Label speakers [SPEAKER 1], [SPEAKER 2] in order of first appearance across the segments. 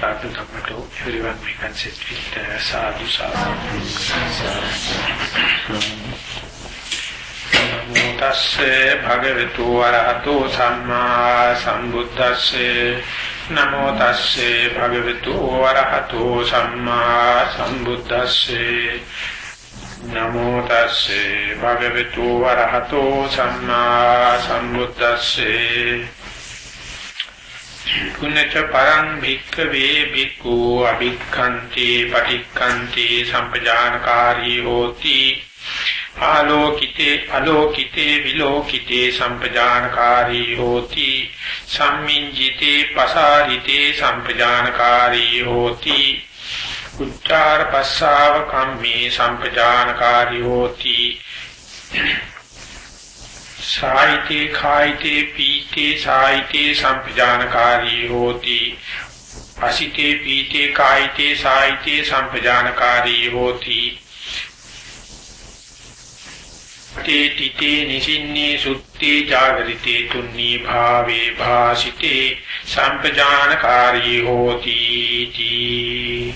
[SPEAKER 1] Sadhu Dhammato, everyone may consist with Sadhu Sadhu. Namo tasse bhagavato arahato samma sambuddhasse. Namo tasse bhagavato arahato samma sambuddhasse. Namo tasse bhagavato arahato samma sambuddhasse. Kunnaca parang bhikkave bhikkhu abhikkanti patikkanti sampajanakari hoti alokite vilokite sampajanakari hoti samminjite pasarite sampajanakari hoti uchchara passava kammi sampajanakari hoti Saite khaite pite saite sampajanakari hoti asite pite kaite saite sampajanakari hoti te tite nisinne sutte jagarite tunni bhave bhasite sampajanakari hoti ti.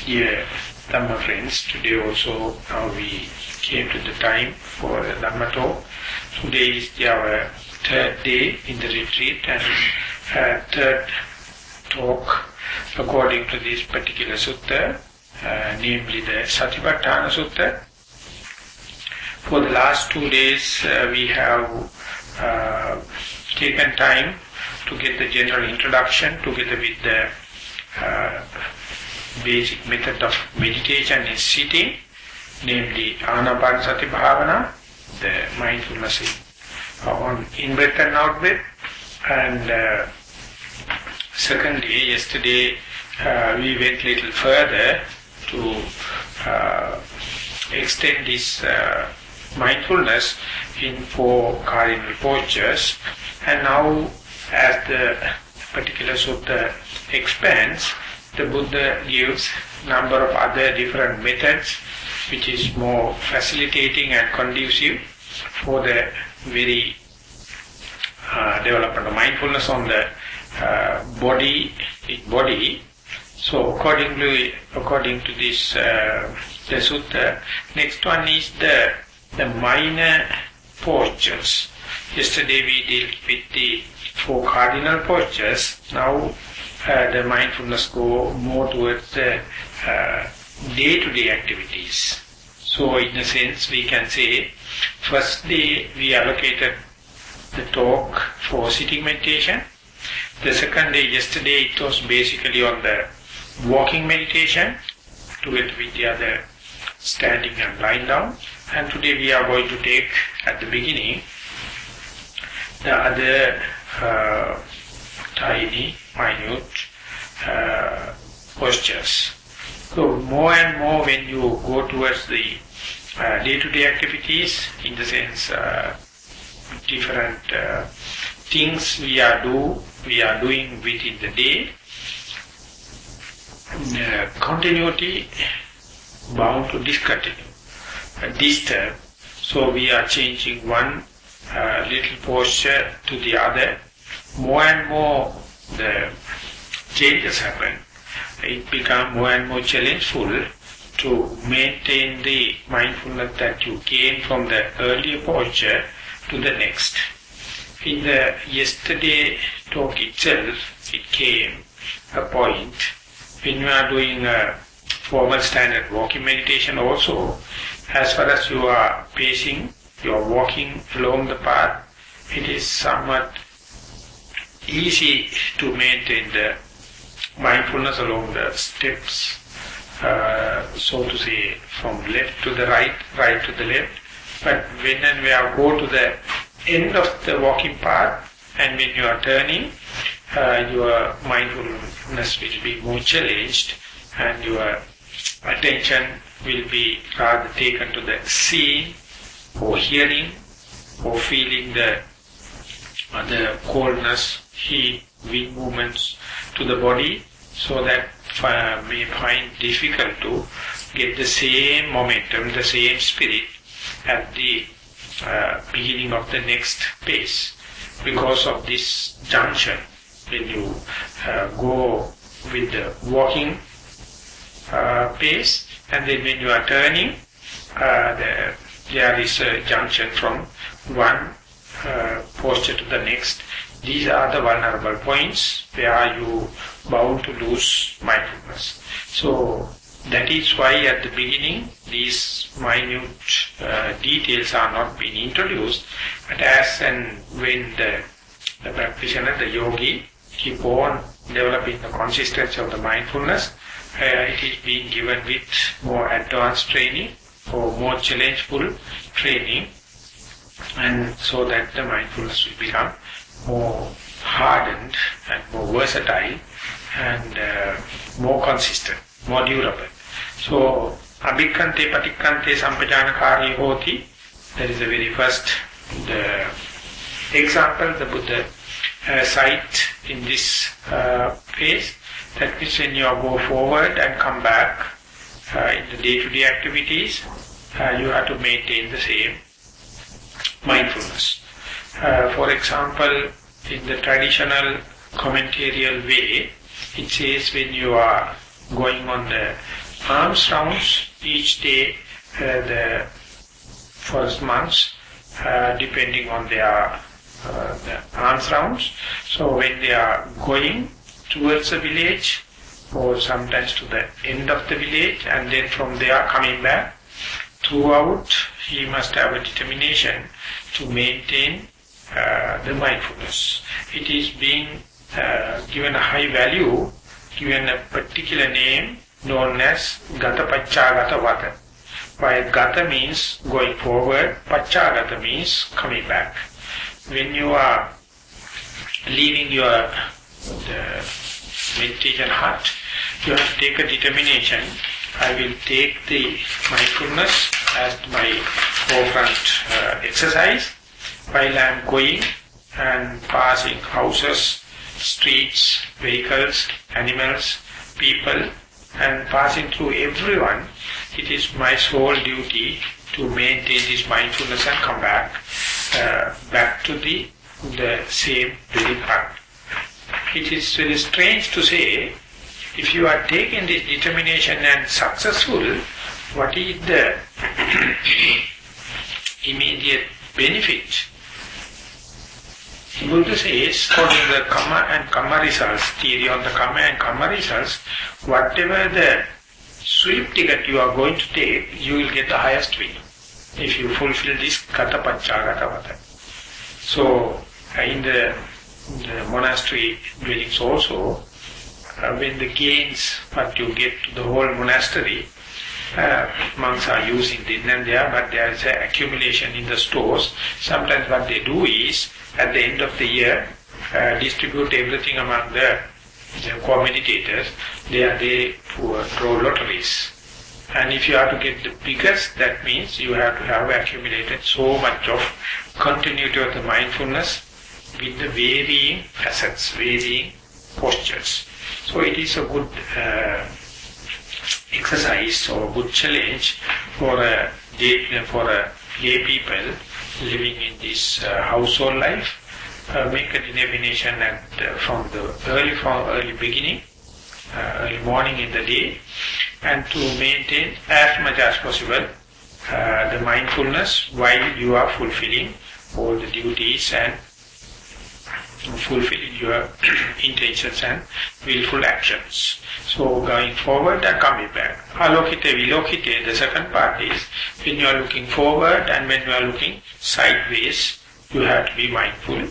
[SPEAKER 1] Dear Dhamma friends, today also we came to the time for Dhamma talk. Today is our third day in the retreat and third talk according to this particular sutta, namely the Sathipattana Sutta. For the last 2 days we have taken time to get the general introduction together with the basic method of meditation is sitting, namely Anapanasati Bhavana, the mindfulness on in-breath and out-breath. And secondly, yesterday we went a little further to extend this mindfulness in 4 cardinal postures. And now, as the particular sutta expands, the Buddha gives number of other different methods which is more facilitating and conducive for the very development of mindfulness on the body. So according to this the sutta, next one is the minor postures. Yesterday we dealt with the 4 cardinal postures. Now the mindfulness go more towards the day-to-day activities. So in a sense we can say, first day we allocated the talk for sitting meditation. The second day, yesterday, it was basically on the walking meditation, together with the other standing and lying down. And today we are going to take at the beginning the other tiny, minute postures. So more and more when you go towards the day-to-day activities, in the sense different things we are doing within the day, continuity bound to disturb. So we are changing one little posture to the other. More and more the changes happen. It becomes more and more challengeful to maintain the mindfulness that you gain from the earlier posture to the next. In the yesterday talk itself, it came a point when you are doing a formal standard walking meditation also, as far as you are pacing, you are walking along the path, it is somewhat easy to maintain the mindfulness along the steps, so to say, from left to the right, right to the left. But when and where go to the end of the walking path, and when you are turning, your mindfulness will be more challenged, and your attention will be rather taken to the seeing, or hearing, or feeling the coldness, heat, wind movements to the body, so that may find difficult to get the same momentum, the same spirit at the beginning of the next pace. Because of this junction when you go with the walking pace, and then when you are turning, there is a junction from one posture to the next. These are the vulnerable points where you bound to lose mindfulness. So that is why at the beginning these minute details are not being introduced, but as and when the practitioner, the yogi, keep on developing the consistency of the mindfulness, it is being given with more advanced training or more challengeful training, and so that the mindfulness will become more hardened and more versatile and more consistent, more durable. So, abhikkhante patikkante sampajanakari hoti, that is the very first example the Buddha cite in this phase. That means when you go forward and come back in the day-to-day activities, you have to maintain the same mindfulness. For example, in the traditional commentarial way, it says when you are going on the alms rounds each day, the first months, depending on their the alms rounds. So when they are going towards the village, or sometimes to the end of the village, and then from there coming back, throughout he must have a determination to maintain the mindfulness. It is being given a high value, given a particular name known as Gata Pachagata Vata. While Gata means going forward, Pachagata means coming back. When you are leaving your meditation hut, you have to take a determination. I will take the mindfulness as my forefront exercise while I am going and passing houses, streets, vehicles, animals, people, and passing through everyone. It is my sole duty to maintain this mindfulness and come back to the same very point. It is very strange to say, if you are taking this determination and successful, what is the immediate benefit? Buddha says, according to the karma and karma results, theory on the karma and karma results, whatever the sweep ticket you are going to take, you will get the highest winning if you fulfill this kata panchagata vata. So, in the monastery dwellings also, when the gains what you get to the whole monastery, monks are using then and there, but there is an accumulation in the stores. Sometimes what they do is, at the end of the year, distribute everything among the co-meditators. They draw lotteries. And if you have to get the biggest, that means you have to have accumulated so much of continuity of the mindfulness with the varying facets, varying postures. So it is a good exercise or good challenge for a lay people living in this household life. Make a determination from early beginning, early morning in the day, and to maintain as much as possible the mindfulness while you are fulfilling all the duties and fulfilling your intentions and willful actions. So going forward and coming back. Alokite vilokite, the second part is when you are looking forward and when you are looking sideways, you have to be mindful.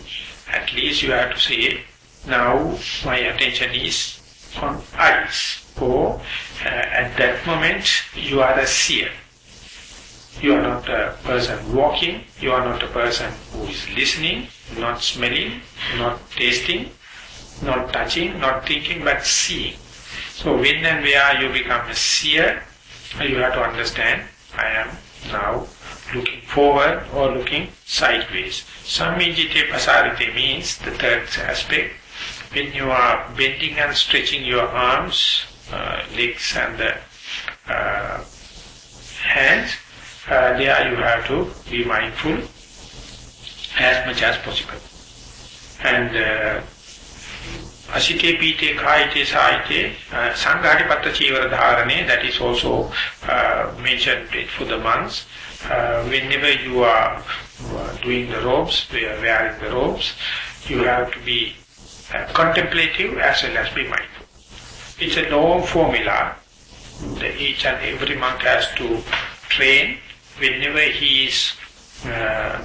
[SPEAKER 1] At least you have to say, now my attention is on eyes. Or at that moment you are a seer. You are not a person walking, you are not a person who is listening, not smelling, not tasting, not touching, not thinking, but seeing. So when and where you become a seer, you have to understand, I am now looking forward or looking sideways. Sammijite pasarite means the third aspect. When you are bending and stretching your arms, legs and the hands, there you have to be mindful as much as possible. And Asite pite khaite saite sanghatipatta chivara dharane, that is also mentioned for the monks. Whenever you are doing the robes, wearing the robes, you have to be contemplative as well as be mindful. It's a long formula. Each and every monk has to train whenever he is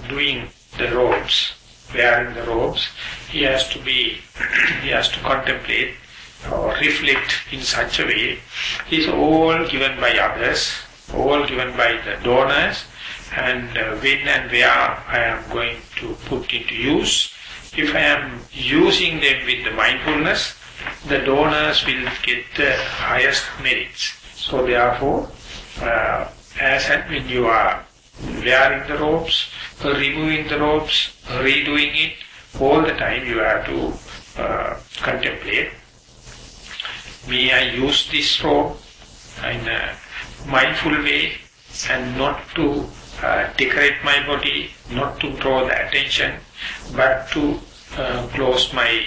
[SPEAKER 1] doing the robes, wearing the robes. He has to contemplate or reflect in such a way. It's all given by others, all given by the donors, and when and where I am going to put into use. If I am using them with the mindfulness, the donors will get the highest merits. So therefore, as and when you are wearing the robes, removing the robes, redoing it, all the time you have to contemplate. May I use this robe in a mindful way and not to decorate my body, not to draw the attention, but to close my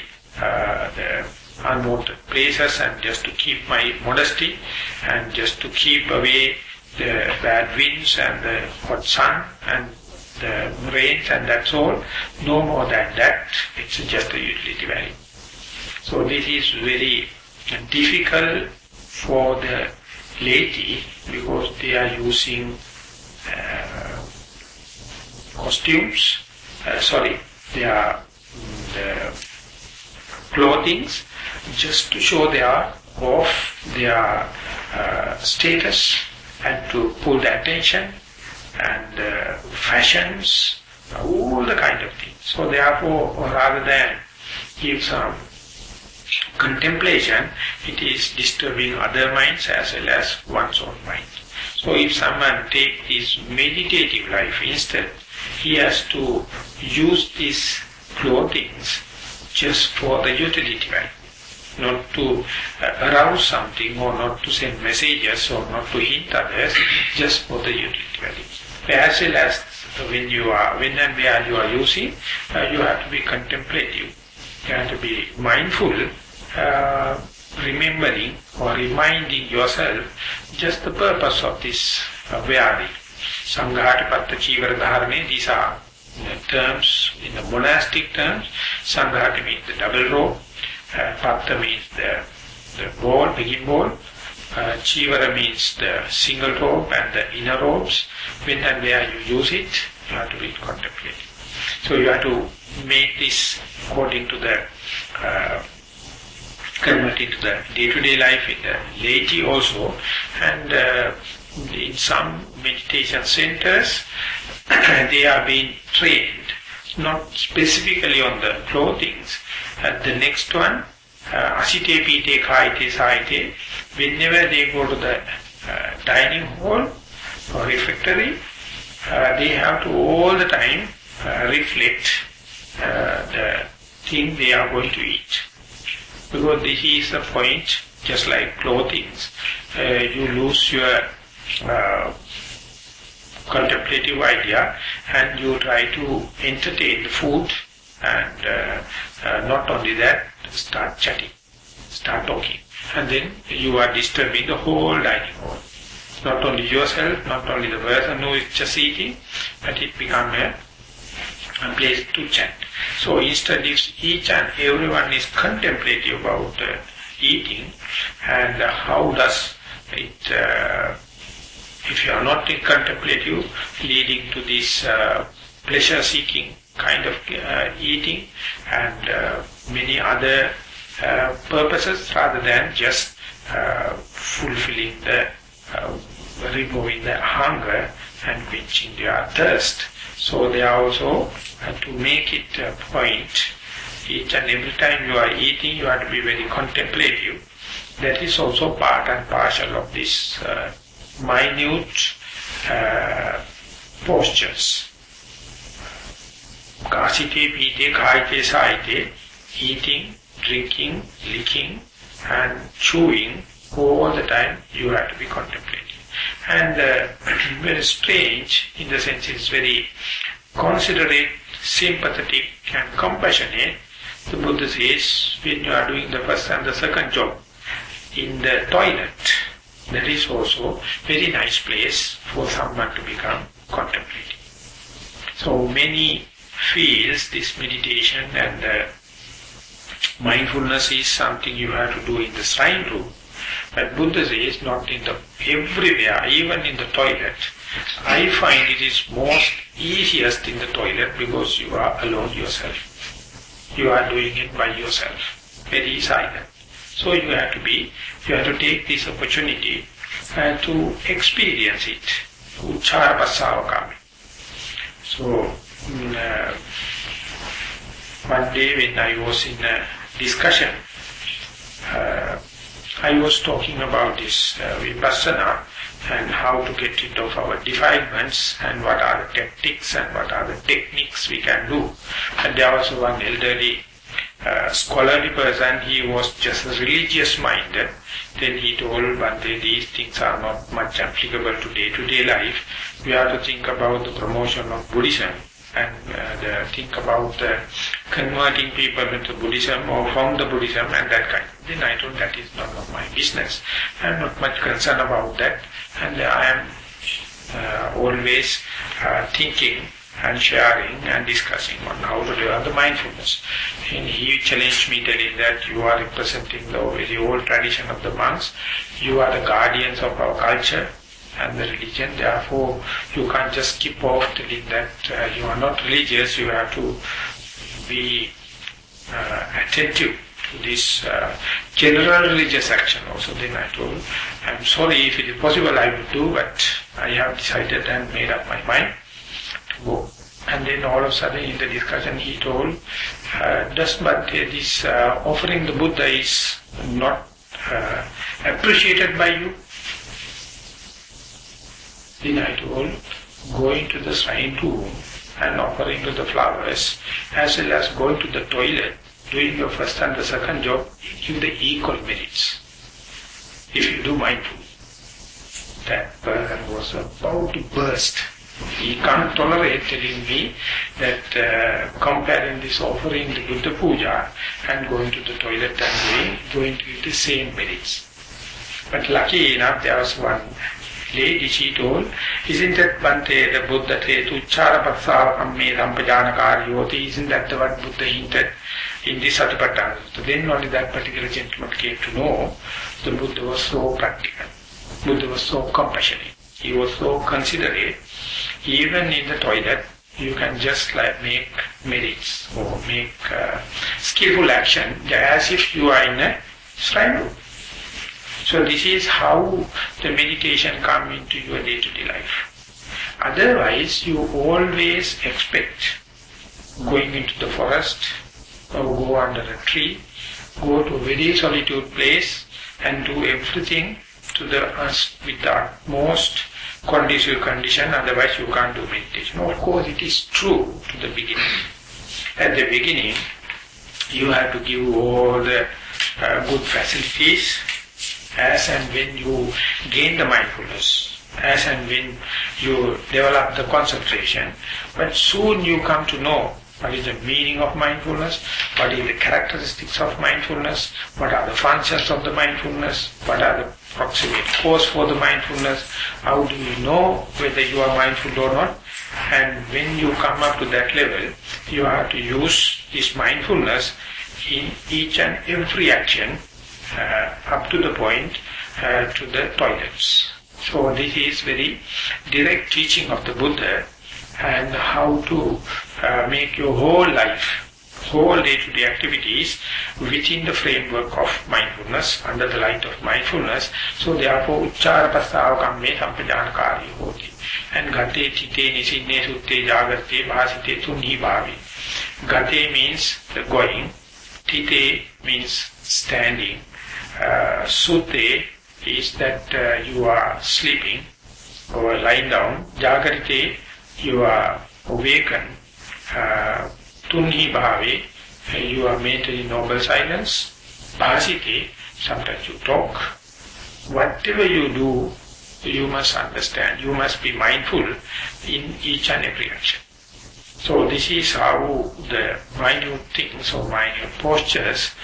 [SPEAKER 1] unwanted places and just to keep my modesty and just to keep away the bad winds and the hot sun and the rains, and that's all. No more than that. It's just a utility value. So this is very difficult for the laity because they are using costumes, they are clothings just to show their status and to pull the attention and fashions, all the kind of things. So therefore, rather than give some contemplation, it is disturbing other minds as well as one's own mind. So if someone takes this meditative life instead, he has to use these clothings just for the utility value, not to arouse something or not to send messages or not to hint others, just for the utility value. As well as when and where you are using, you have to be contemplative, you have to be mindful, remembering or reminding yourself just the purpose of this wearing. Sanghatipatta chivara dharane, these are terms, in the monastic terms. Sanghati means the double robe, patta means the ball, begin ball, chivara means the single robe and the inner robes. When and where you use it, you have to be contemplating. So you have to make this according to the convert into the day-to-day life in the laity also, and in some meditation centers they are being trained not specifically on the clothings. The next one, asite pite khaite saite, whenever they go to the dining hall or refectory, they have to all the time reflect the thing they are going to eat. Because this is the point, just like clothing, you lose your contemplative idea and you try to entertain the food, and not only that, start chatting, start talking, and then you are disturbing the whole dining hall. Not only yourself, not only the person who is just eating, but it becomes a place to chat. So instead, if each and everyone is contemplative about eating, and how does it, if you are not contemplative, leading to this pleasure-seeking kind of eating and many other purposes, rather than just fulfilling the, removing the hunger and quenching their thirst. So they are also to make it a point, each and every time you are eating, you have to be very contemplative. That is also part and parcel of this minute postures. Kasite, pite, khaite, saite, eating, drinking, licking and chewing, all the time you have to be contemplative. And very strange, in the sense it's very considerate, sympathetic and compassionate, The Buddha says, when you are doing the first and the second job in the toilet, that is also very nice place for someone to become contemplative. So many feels this meditation and mindfulness is something you have to do in the shrine room. But Buddha says not in the everywhere, even in the toilet. I find it is most easiest in the toilet because you are alone yourself. You are doing it by yourself, very silent. So you have to take this opportunity to experience it. Uchara Pasavakami. So one day when I was in a discussion, I was talking about this Vipassana and how to get rid of our defilements and what are the tactics and what are the techniques we can do. And there was one elderly scholarly person, he was just religious-minded. Then he told Bhante, these things are not much applicable to day-to-day life. We have to think about the promotion of Buddhism and think about converting people into Buddhism or from the Buddhism and that kind. Then I told that is none of my business. I am not much concerned about that. And I am always thinking and sharing and discussing on how to develop the mindfulness. And he challenged me telling that you are representing the very old tradition of the monks. You are the guardians of our culture and the religion. Therefore, you can't just keep off telling that you are not religious. You have to be attentive to this general religious action also. Then I told, I'm sorry, if it is possible I will do, but I have decided and made up my mind to go. And then all of a sudden in the discussion he told, does Bhante, this offering the Buddha is not appreciated by you? Then I told, going to the shrine room and offering to the flowers, as well as going to the toilet, doing your first and the second job, give the equal merits. If you do mindful. That person was about to burst. He can't tolerate telling me that comparing this offering the Buddha Puja and going to the toilet and going to give the same merits. But lucky enough, there was one lady, she told, isn't that Bhante, the Buddha said, Uchara Patsavakamme Dhampajanakari, isn't that the what Buddha hinted in the Sathipattana? So then only that particular gentleman came to know the Buddha was so practical. Buddha was so compassionate. He was so considerate. Even in the toilet, you can just like make merits or make skillful action as if you are in a shrine room. So this is how the meditation comes into your day-to-day life. Otherwise, you always expect going into the forest or go under a tree, go to a very solitude place and do everything to the with the utmost conducive condition, otherwise you can't do meditation. Of course, it is true to the beginning. At the beginning, you have to give all the good facilities as and when you gain the mindfulness, as and when you develop the concentration. But soon you come to know what is the meaning of mindfulness, what is the characteristics of mindfulness, what are the functions of the mindfulness, what are the proximate cause for the mindfulness, how do you know whether you are mindful or not. And when you come up to that level, you have to use this mindfulness in each and every action up to the point to the toilets. So this is very direct teaching of the Buddha and how to make your whole life, whole day-to-day activities within the framework of mindfulness, under the light of mindfulness. So therefore, Uchara Pasavakamme Dhampajanakari hoti. And Gate Tite Nisinne Sutte Jagarte Bhasite Tunhi Bhavi. Gate means the going, Tite means standing, Sutte is that you are sleeping or lying down, Jagarite you are awakened, Tunhi Bhavi you are maintaining noble silence, Bhasite sometimes you talk. Whatever you do, you must understand, you must be mindful in each and every action. So this is how the minute things or minute postures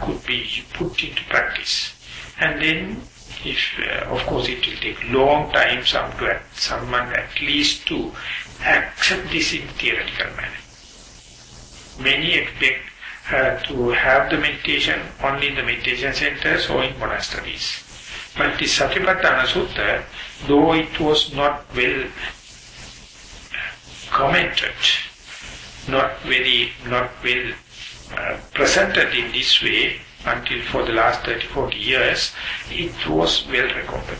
[SPEAKER 1] could be put into practice. And then, if of course it will take long time someone at least to accept this in theoretical manner. Many expect to have the meditation only in the meditation centers or in monasteries. But the Sathipattana Sutta, though it was not well commented, not well presented in this way until for the last 30-40 years, it was well recorded.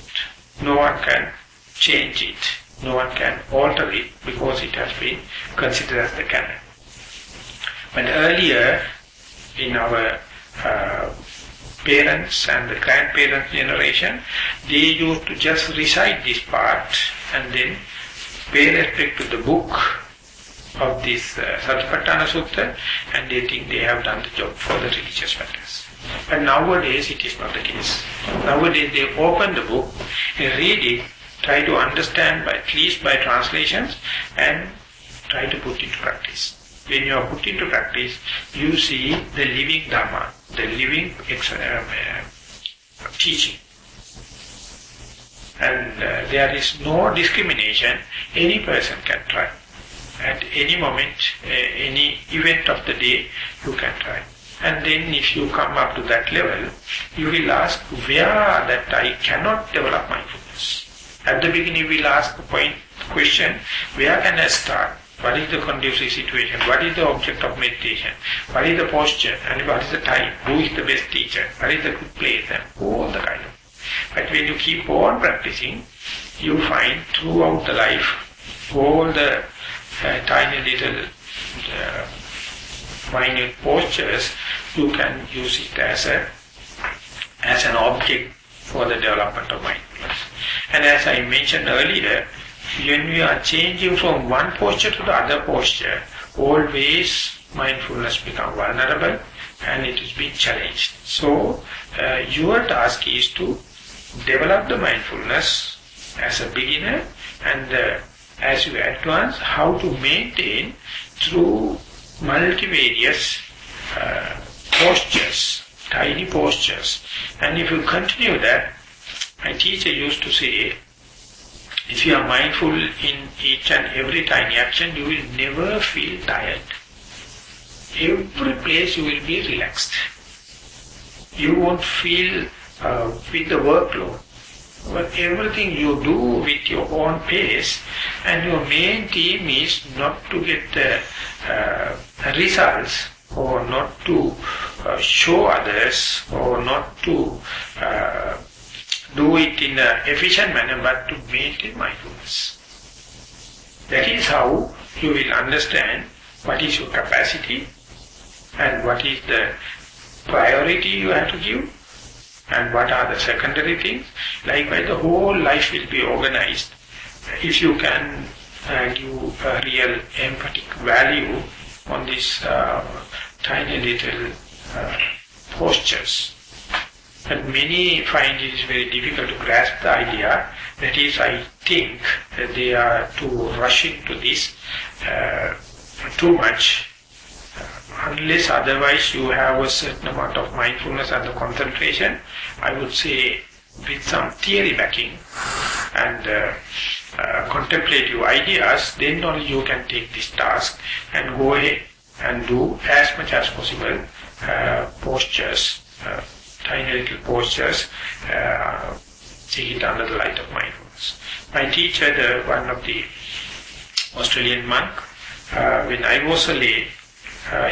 [SPEAKER 1] No one can change it, no one can alter it because it has been considered as the canon. But earlier, in our parents and the grandparents' generation, they used to just recite this part and then pay respect to the book of this Sathipattana Sutta, and they think they have done the job for the religious matters. But nowadays it is not the case. Nowadays they open the book and read it, try to understand at least by translations, and try to put into practice. When you are put into practice, you see the living Dhamma, the living teaching. And there is no discrimination. Any person can try. At any moment, any event of the day, you can try. And then if you come up to that level, you will ask, where that I cannot develop mindfulness? At the beginning, you will ask the question, where can I start? What is the conducive situation? What is the object of meditation? What is the posture? And what is the time? Who is the best teacher? What is the good place? And all the kind of. But when you keep on practicing, you find throughout the life all the tiny little minute postures, you can use it as an object for the development of mindfulness. And as I mentioned earlier, when we are changing from one posture to the other posture, always mindfulness becomes vulnerable and it is being challenged. So your task is to develop the mindfulness as a beginner, and as you advance, how to maintain through multivarious postures, tiny postures. And if you continue that, my teacher used to say, if you are mindful in each and every tiny action, you will never feel tired. Every place you will be relaxed. You won't feel with the workload. But everything you do with your own pace, and your main aim is not to get the results, or not to show others, or not to do it in an efficient manner, but to maintain mindfulness. That is how you will understand what is your capacity and what is the priority you have to give and what are the secondary things. Likewise, the whole life will be organized if you can give a real emphatic value on these tiny little postures. But many find it is very difficult to grasp the idea. That is, I think that they are to rush into this too much. Unless otherwise you have a certain amount of mindfulness and the concentration, I would say with some theory backing and contemplative ideas, then only you can take this task and go ahead and do as much as possible postures, tiny little postures, see it under the light of mindfulness. My teacher, one of the Australian monk, when I was a lay,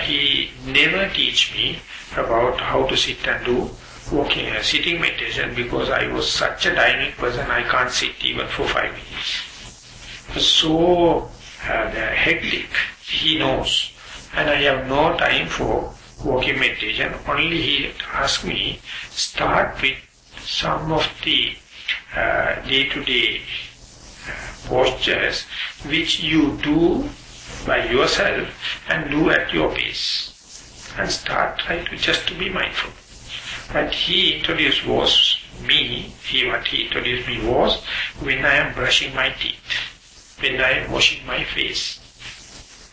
[SPEAKER 1] he never teach me about how to sit and do sitting meditation, because I was such a dynamic person, I can't sit even for 5 minutes. So hectic, he knows, and I have no time for walking meditation. Only he asked me, start with some of the day-to-day postures which you do by yourself and do at your pace, and start trying to just to be mindful. What he introduced me was when I am brushing my teeth, when I am washing my face,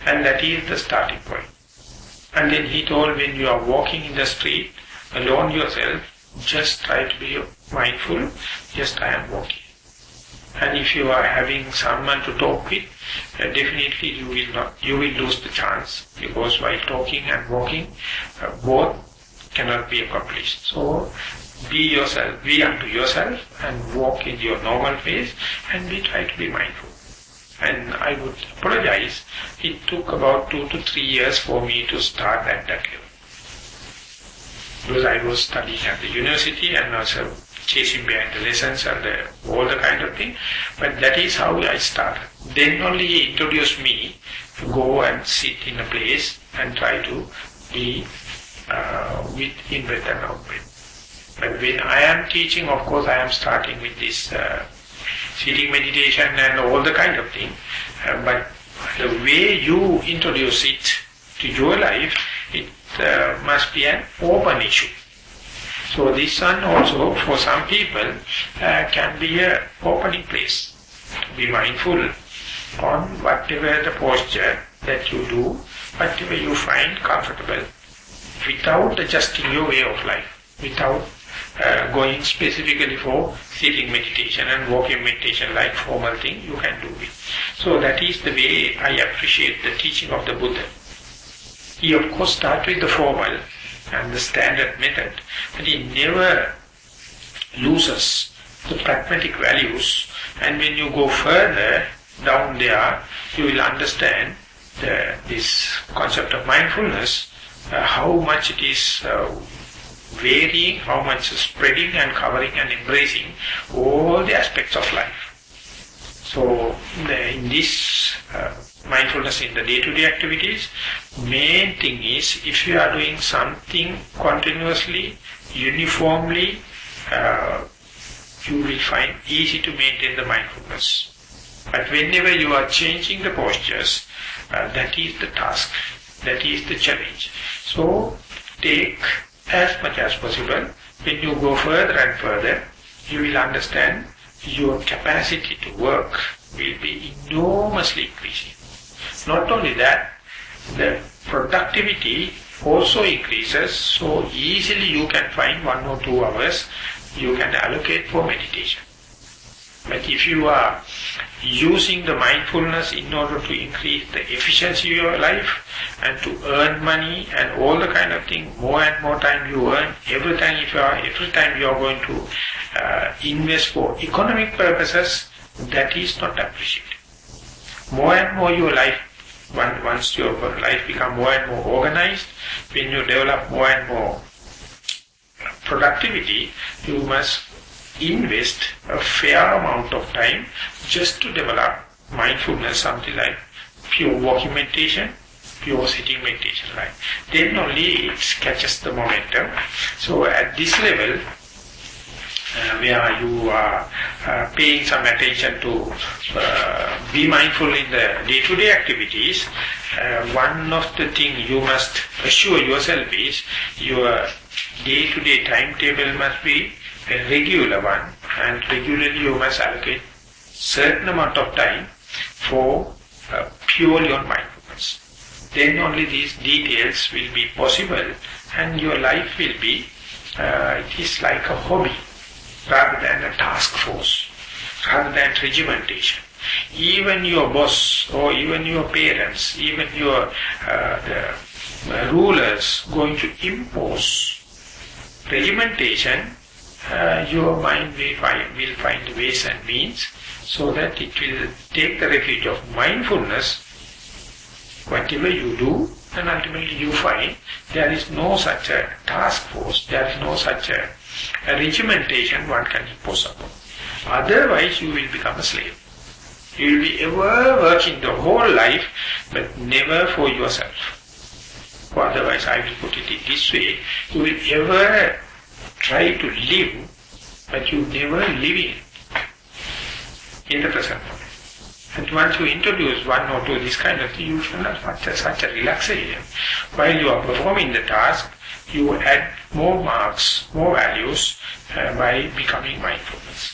[SPEAKER 1] And that is the starting point. And then he told, when you are walking in the street, alone yourself, just try to be mindful, just I am walking. And if you are having someone to talk with, definitely you will lose the chance, because while talking and walking, both cannot be accomplished. So be yourself, be unto yourself, and walk in your normal pace, and try to be mindful. And I would apologize, it took about 2 to 3 years for me to start at that level. Because I was studying at the university and also chasing behind the lessons and all the kind of thing. But that is how I started. Then only he introduced me to go and sit in a place and try to be with in-breath and out-breath. But when I am teaching, of course, I am starting with this sitting meditation and all the kind of thing. But the way you introduce it to your life, it must be an open issue. So this one also, for some people, can be an opening place. Be mindful on whatever the posture that you do, whatever you find comfortable, without adjusting your way of life, without going specifically for sitting meditation and walking meditation like formal thing, you can do it. So that is the way I appreciate the teaching of the Buddha. He of course starts with the formal and the standard method, but he never loses the pragmatic values. And when you go further down there, you will understand this concept of mindfulness, how much it is varying, how much spreading and covering and embracing all the aspects of life. So in this mindfulness in the day-to-day activities, main thing is, if you are doing something continuously, uniformly, you will find easy to maintain the mindfulness. But whenever you are changing the postures, that is the task, that is the challenge. So take as much as possible. When you go further and further, you will understand your capacity to work will be enormously increasing. Not only that, the productivity also increases, so easily you can find 1 or 2 hours you can allocate for meditation. But if you are using the mindfulness in order to increase the efficiency of your life and to earn money and all the kind of thing, more and more time you earn, every time you are going to invest for economic purposes, that is not appreciated. More and more your life, once your life becomes more and more organized, when you develop more and more productivity, you must invest a fair amount of time just to develop mindfulness, something like pure walking meditation, pure sitting meditation, right? Then only it catches the momentum. So at this level, where you are paying some attention to be mindful in the day-to-day activities, one of the things you must assure yourself is your day-to-day timetable must be a regular one, and regularly you must allocate certain amount of time for purely on mindfulness. Then only these details will be possible, and your life will be, it is like a hobby rather than a task force, rather than regimentation. Even your boss or even your parents, even your the rulers going to impose regimentation, your mind will find ways and means so that it will take the refuge of mindfulness. Whatever you do, and ultimately you find there is no such a task force, there is no such a regimentation one can impose upon. Otherwise you will become a slave. You will be ever working the whole life, but never for yourself. Or otherwise, I will put it in this way, you will ever try to live, but you never live in the present moment. And once you introduce 1 or 2 this kind of thing, you feel such a relaxation. While you are performing the task, you add more marks, more values by becoming mindfulness.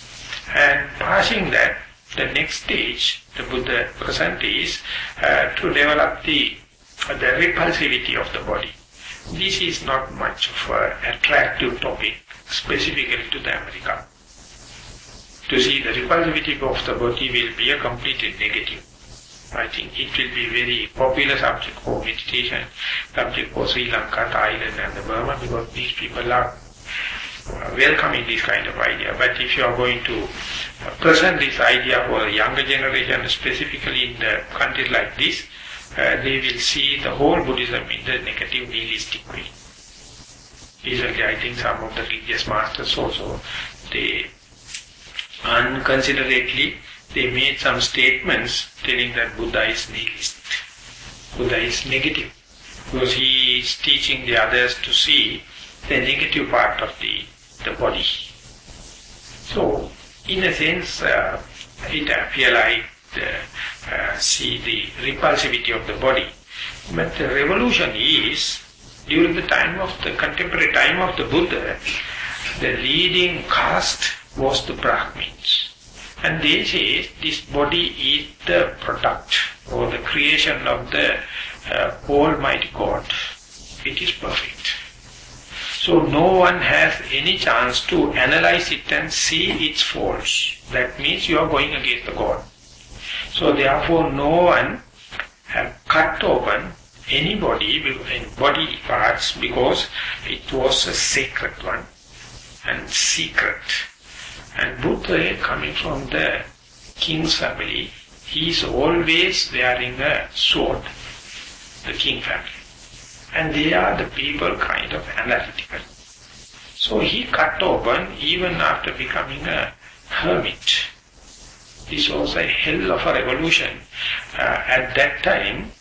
[SPEAKER 1] And passing that, the next stage the Buddha present is to develop the repulsivity of the body. This is not much of an attractive topic specifically to the America. To see the repulsivity of the body will be a completely negative. I think it will be very popular subject for meditation, subject for Sri Lanka, Thailand and the Burma, because these people are welcoming this kind of idea. But if you are going to present this idea for the younger generation, specifically in the countries like this, they will see the whole Buddhism in the negative nihilistic way. Usually I think some of the religious masters also, they unconsiderately, they made some statements telling that Buddha is nihilist. Buddha is negative. Because he is teaching the others to see the negative part of the body. So, in a sense, it appears like see the repulsivity of the body. But the revolution is, during the time of the contemporary time of the Buddha, the leading caste was the Brahmins. And they say this body is the product or the creation of the Almighty God. It is perfect. So no one has any chance to analyze it and see its faults. That means you are going against the God. So therefore no one have cut open any body parts because it was a sacred one and secret. And Buddha, coming from the king's family, he is always wearing a sword, the king family. And they are the people kind of analytical. So he cut open even after becoming a hermit. This was a hell of a revolution at that time,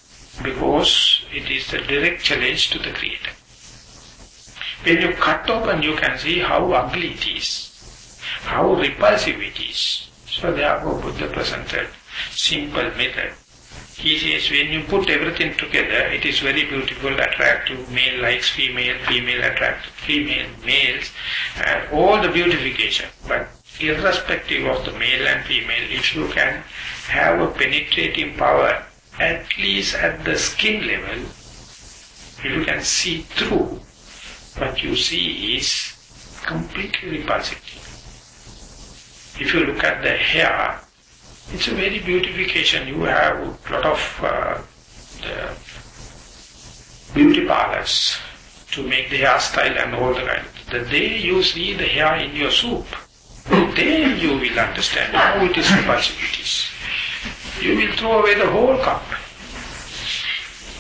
[SPEAKER 1] because it is a direct challenge to the Creator. When you cut open, you can see how ugly it is, how repulsive it is. So therefore Buddha presented simple method. He says when you put everything together, it is very beautiful, attractive, male likes female, female attractive, female, males, and all the beautification. But irrespective of the male and female, if you can have a penetrating power, at least at the skin level, you can see through, what you see is completely repulsive. If you look at the hair, it's a very beautification. You have a lot of beauty parlors to make the hairstyle and all the kind. The day you see the hair in your soup, then you will understand how it is repulsive it is. You will throw away the whole cup.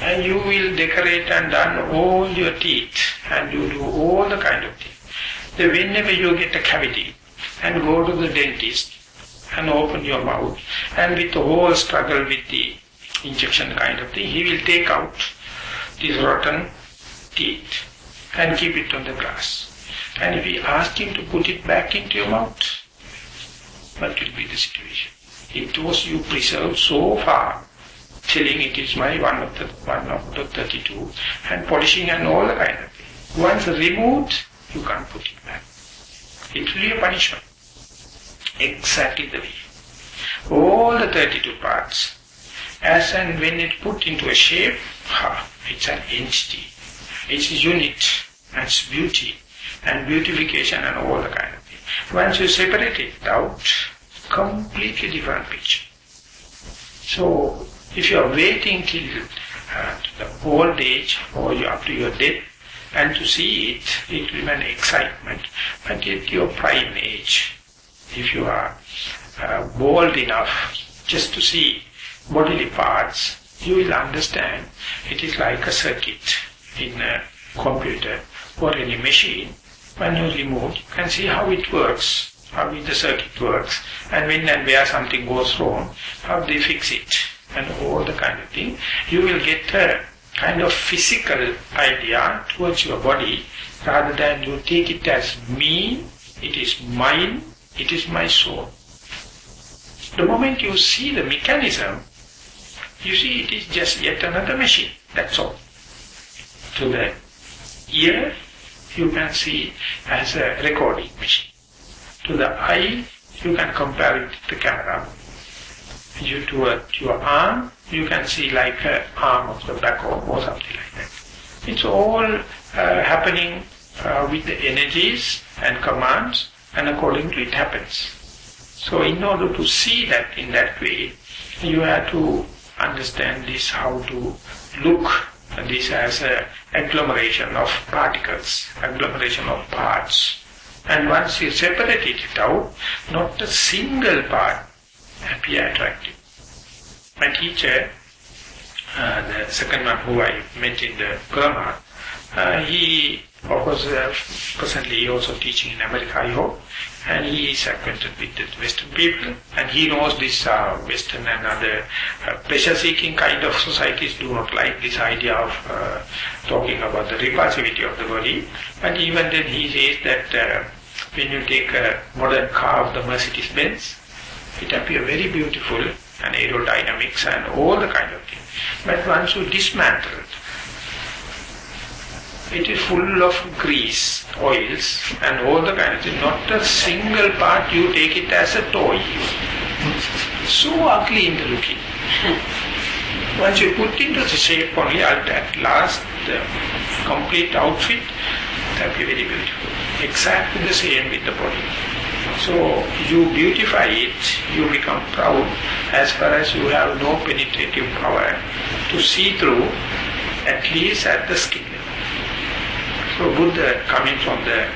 [SPEAKER 1] And you will decorate and done all your teeth. And you do all the kind of thing. Then whenever you get a cavity and go to the dentist and open your mouth, and with the whole struggle with the injection kind of thing, he will take out these rotten teeth and keep it on the glass. And if we ask him to put it back into your mouth, what will be the situation? It was you preserved so far, telling it is my one of the 32, and polishing and all the kind of thing. Once removed, you can't put it back. It will be a punishment. Exactly the way. All the 32 parts, as and when it put into a shape, it's an entity. It's a unit, and it's beauty, and beautification and all the kind of thing. Once you separate it out, completely different picture. So, if you are waiting till the old age or up to your death, and to see it, it will be an excitement. But at your prime age, if you are bold enough just to see bodily parts, you will understand it is like a circuit in a computer or any machine. When you remove, you can see how it works, how the circuit works, and when and where something goes wrong, how they fix it, and all the kind of thing. You will get a kind of physical idea towards your body, rather than you take it as me, it is mine, it is my soul. The moment you see the mechanism, you see it is just yet another machine, that's all. To the ear, you can see as a recording machine. To the eye, you can compare it to the camera. you towards your arm, you can see like an arm of the back or something like that. It's all happening with the energies and commands, and according to it happens. So in order to see that in that way, you have to understand this, how to look at this as an agglomeration of particles, agglomeration of parts. And once you separate it out, not a single part appear attractive. My teacher, the second one who I met in the Burma, he of course presently also teaching in America, I hope, and he is acquainted with the Western people, and he knows this Western and other pleasure-seeking kind of societies do not like this idea of talking about the repulsivity of the body. But even then he says that when you take a modern car of the Mercedes-Benz, it appears very beautiful and aerodynamics and all the kind of things. But once you dismantle it is full of grease, oils and all the kind of things. Not a single part you take it as a toy. So ugly in the looking. Once you put into the shape only, at last the complete outfit, that will be very beautiful. Exactly the same with the body. So you beautify it, you become proud as far as you have no penetrative power to see through, at least at the skin level. So Buddha, coming from the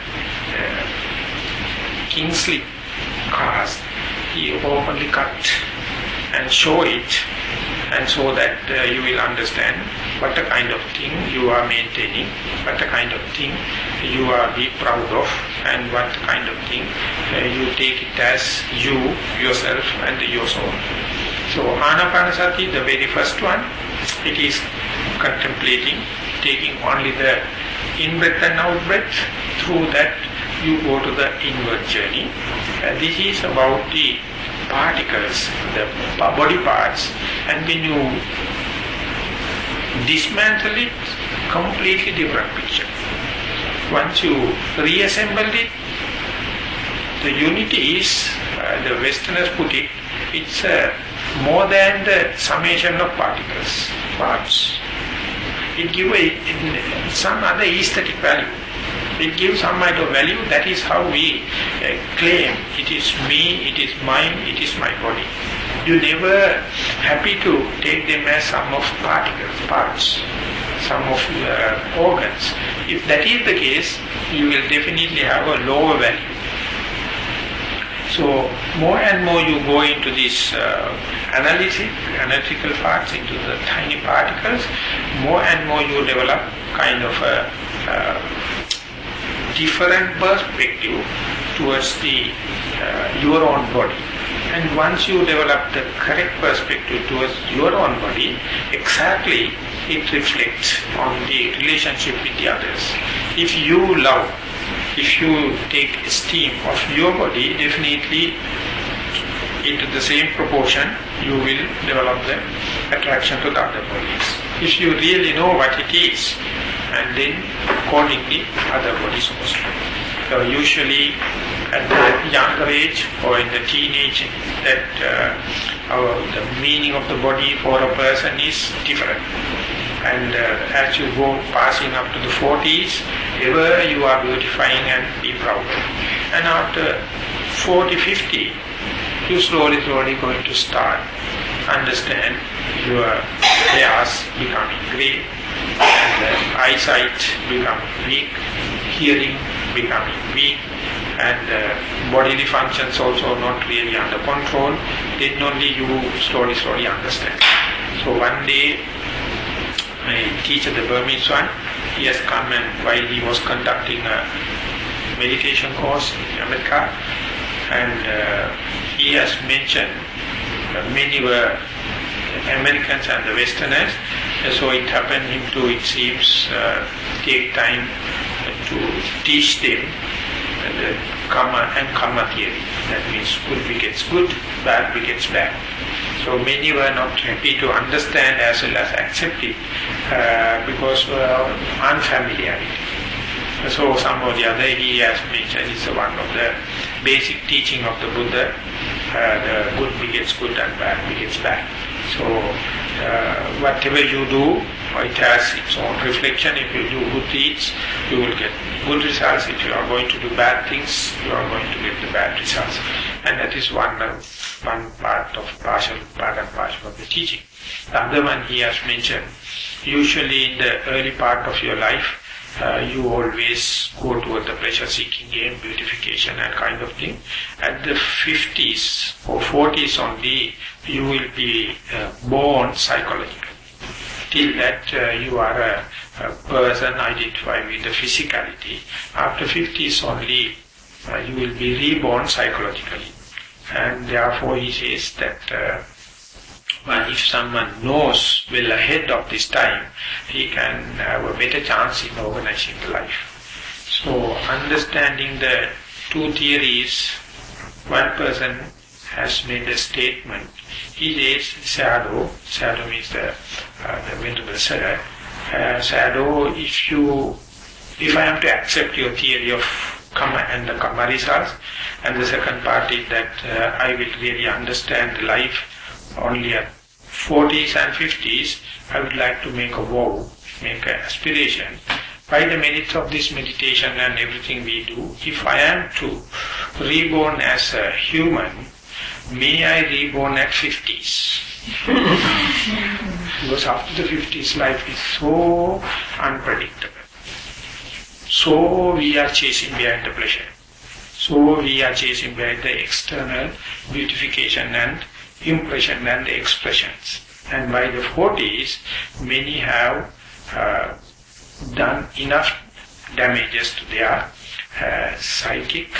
[SPEAKER 1] Kingsley caste, he openly cut and show it, and so that you will understand what the kind of thing you are maintaining, what the kind of thing you are be proud of, and what kind of thing you take it as you, yourself and your soul. So Anapanasati, the very first one, it is contemplating, taking only the in-breath and out-breath. Through that you go to the inward journey. This is about the particles, the body parts, and when you dismantle it, completely different picture. Once you reassemble it, the unity is, the Westerners put it, it's more than the summation of particles, parts. It gives some other aesthetic value. It gives some kind of value. That is how we claim it is me, it is mine, it is my body. You never happy to take them as some of particles, parts, some of organs. If that is the case, you will definitely have a lower value. So more and more you go into this analytical parts, into the tiny particles, more and more you develop kind of a different perspective towards the your own body. And once you develop the correct perspective towards your own body, exactly it reflects on the relationship with the others. If you love, if you take esteem of your body, definitely into the same proportion you will develop the attraction to the other bodies. If you really know what it is, and then accordingly other bodies also. So usually at the younger age or in the teenage, that the meaning of the body for a person is different. And as you go passing up to the 40s, ever you are beautifying and be proud. And after 40, 50, you slowly going to start understand your hairs becoming grey, and eyesight becoming weak, hearing becoming weak, and bodily functions also not really under control. Then only you slowly understand. So one day, my teacher, the Burmese one, he has come, and while he was conducting a meditation course in America, and he has mentioned many were Americans and the Westerners, so it happened him to, it seems, take time to teach them the karma and karma theory. That means good begets good, bad begets bad. So many were not happy to understand as well as accept it because unfamiliarity. So some or the other he has mentioned is one of the basic teaching of the Buddha, the good begets good and bad begets bad. So whatever you do, it has its own reflection. If you do good deeds, you will get good results. If you are going to do bad things, you are going to get the bad results. And that is one part and parcel of the teaching. The other one he has mentioned, usually in the early part of your life, you always go toward the pleasure-seeking game, beautification and kind of thing. At the 50s or 40s only, you will be born psychologically. Till that you are a person identified with the physicality. After 50s only, you will be reborn psychologically. And therefore he says that if someone knows well ahead of this time, he can have a better chance in organizing the life. So understanding the two theories, one person has made a statement. He says shadow means the venerable sir. Shadow, if I am to accept your theory of karma and the karma results, and the second part is that I will really understand life only at 40s and 50s, I would like to make a vow, make an aspiration. By the merits of this meditation and everything we do, if I am to reborn as a human, may I reborn at 50s. Because after the 50s, life is so unpredictable. So we are chasing behind the pleasure. So we are chasing behind the external beautification and impression and the expressions. And by the 40s, many have done enough damages to their psychic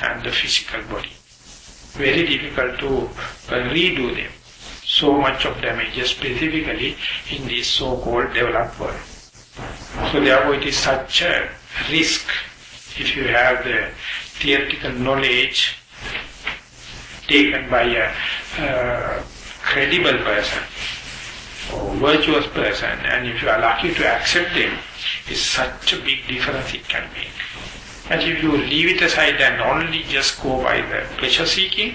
[SPEAKER 1] and the physical body. Very difficult to redo them. So much of damages specifically in this so-called developed world. So therefore it is such a risk if you have the theoretical knowledge taken by a credible person or virtuous person, and if you are lucky to accept them, it's such a big difference it can make. And if you leave it aside and only just go by the pleasure seeking,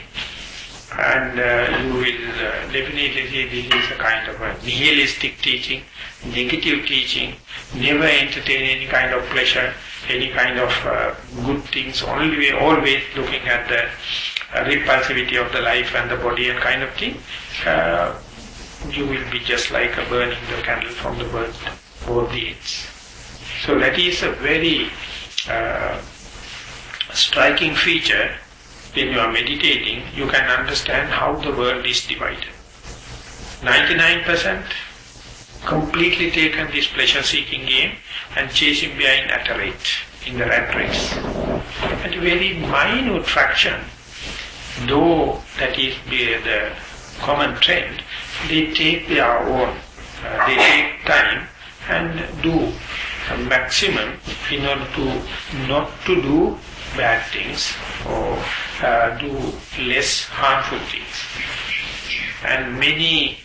[SPEAKER 1] and you will definitely see this is a kind of a nihilistic teaching, negative teaching, never entertain any kind of pleasure, any kind of good things, only always looking at the repulsivity of the life and the body and kind of thing. You will be just like burning the candle from the both ends. So that is a very striking feature. When you are meditating, you can understand how the world is divided. 99% completely taken this pleasure-seeking game and chasing behind at a rate, in the rat race. And a very minute fraction, though that is the common trend, they take their own, they take time and do a maximum in order to not to do bad things or do less harmful things. And many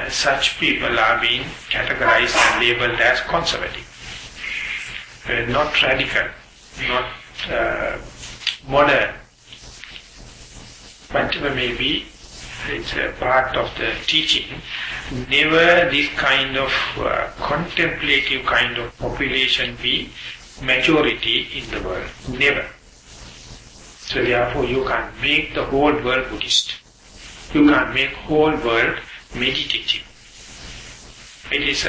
[SPEAKER 1] such people are being categorized and labeled as conservative. Not radical, not modern. Whatever may be, it's a part of the teaching. Never this kind of contemplative kind of population be majority in the world. Never. So therefore you can't make the whole world Buddhist. You can't make whole world meditative. It's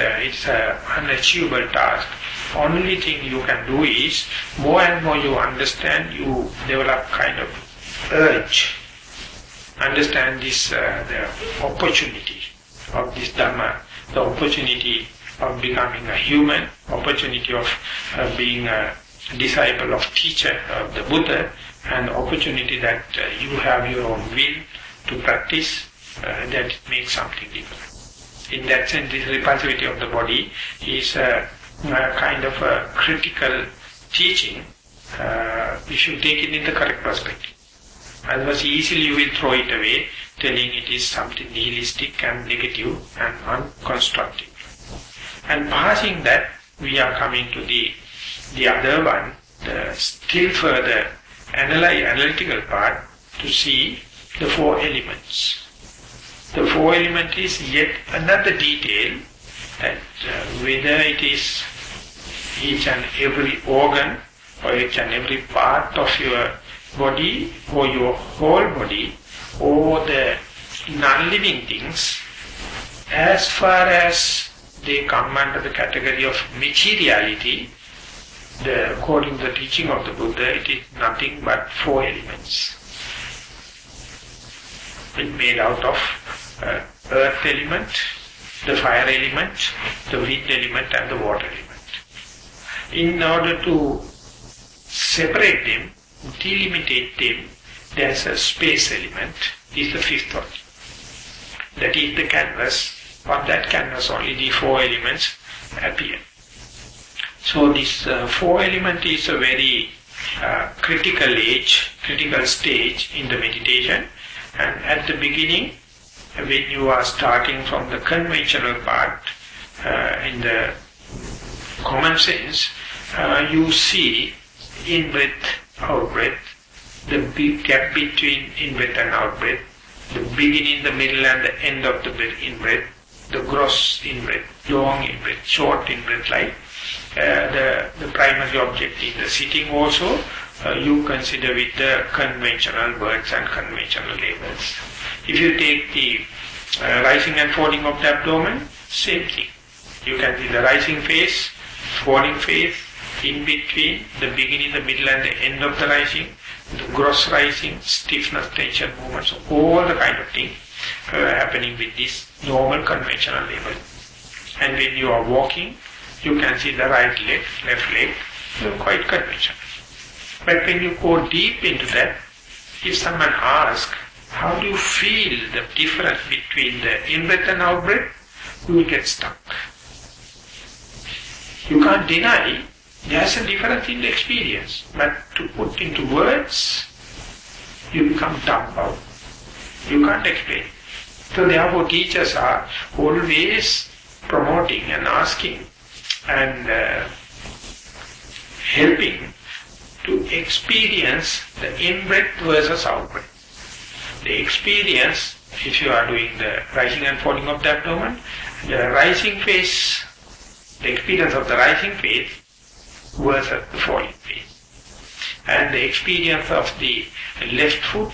[SPEAKER 1] an unachievable task. Only thing you can do is, more and more you understand, you develop kind of urge. Understand this, the opportunity of this Dhamma, the opportunity of becoming a human, opportunity of being a disciple of teacher of the Buddha, and opportunity that you have your own will to practice, that makes something different. In that sense, this repulsivity of the body is a kind of a critical teaching if you take it in the correct perspective. Otherwise, easily you will throw it away, telling it is something nihilistic and negative and unconstructive. And passing that, we are coming to the other one, the still further analytical part, to see the four elements. The four elements is yet another detail that whether it is each and every organ or each and every part of your body or your whole body or the non-living things, as far as they come under the category of materiality, according to the teaching of the Buddha, it is nothing but four elements. It's made out of earth element, the fire element, the wind element and the water element. In order to separate them, delimitate them, there's a space element, is the fifth one. That is the canvas. On that canvas only the four elements appear. So this four element is a very critical stage in the meditation. And at the beginning, when you are starting from the conventional part, in the common sense, you see in-breath, out-breath, the big gap between in-breath and out-breath, the beginning, the middle and the end of the in-breath, the gross in-breath, long in-breath, short in-breath, like the primary object in the sitting also, you consider with the conventional words and conventional labels. If you take the rising and falling of the abdomen, same thing. You can see the rising phase, falling phase, in between, the beginning, the middle and the end of the rising, the gross rising, stiffness, tension, movements, all the kind of things happening with this normal conventional label. And when you are walking, you can see the right leg, left leg, quite conventional. But when you go deep into that, if someone asks, how do you feel the difference between the in-breath and out-breath, you will get stuck. You can't deny there's a difference in the experience, but to put into words, you become dumbfounded. You can't explain. So therefore teachers are always promoting and asking and helping to experience the in-breath versus out-breath. The experience, if you are doing the rising and falling of the abdomen, the rising phase, the experience of the rising phase versus the falling phase. And the experience of the left foot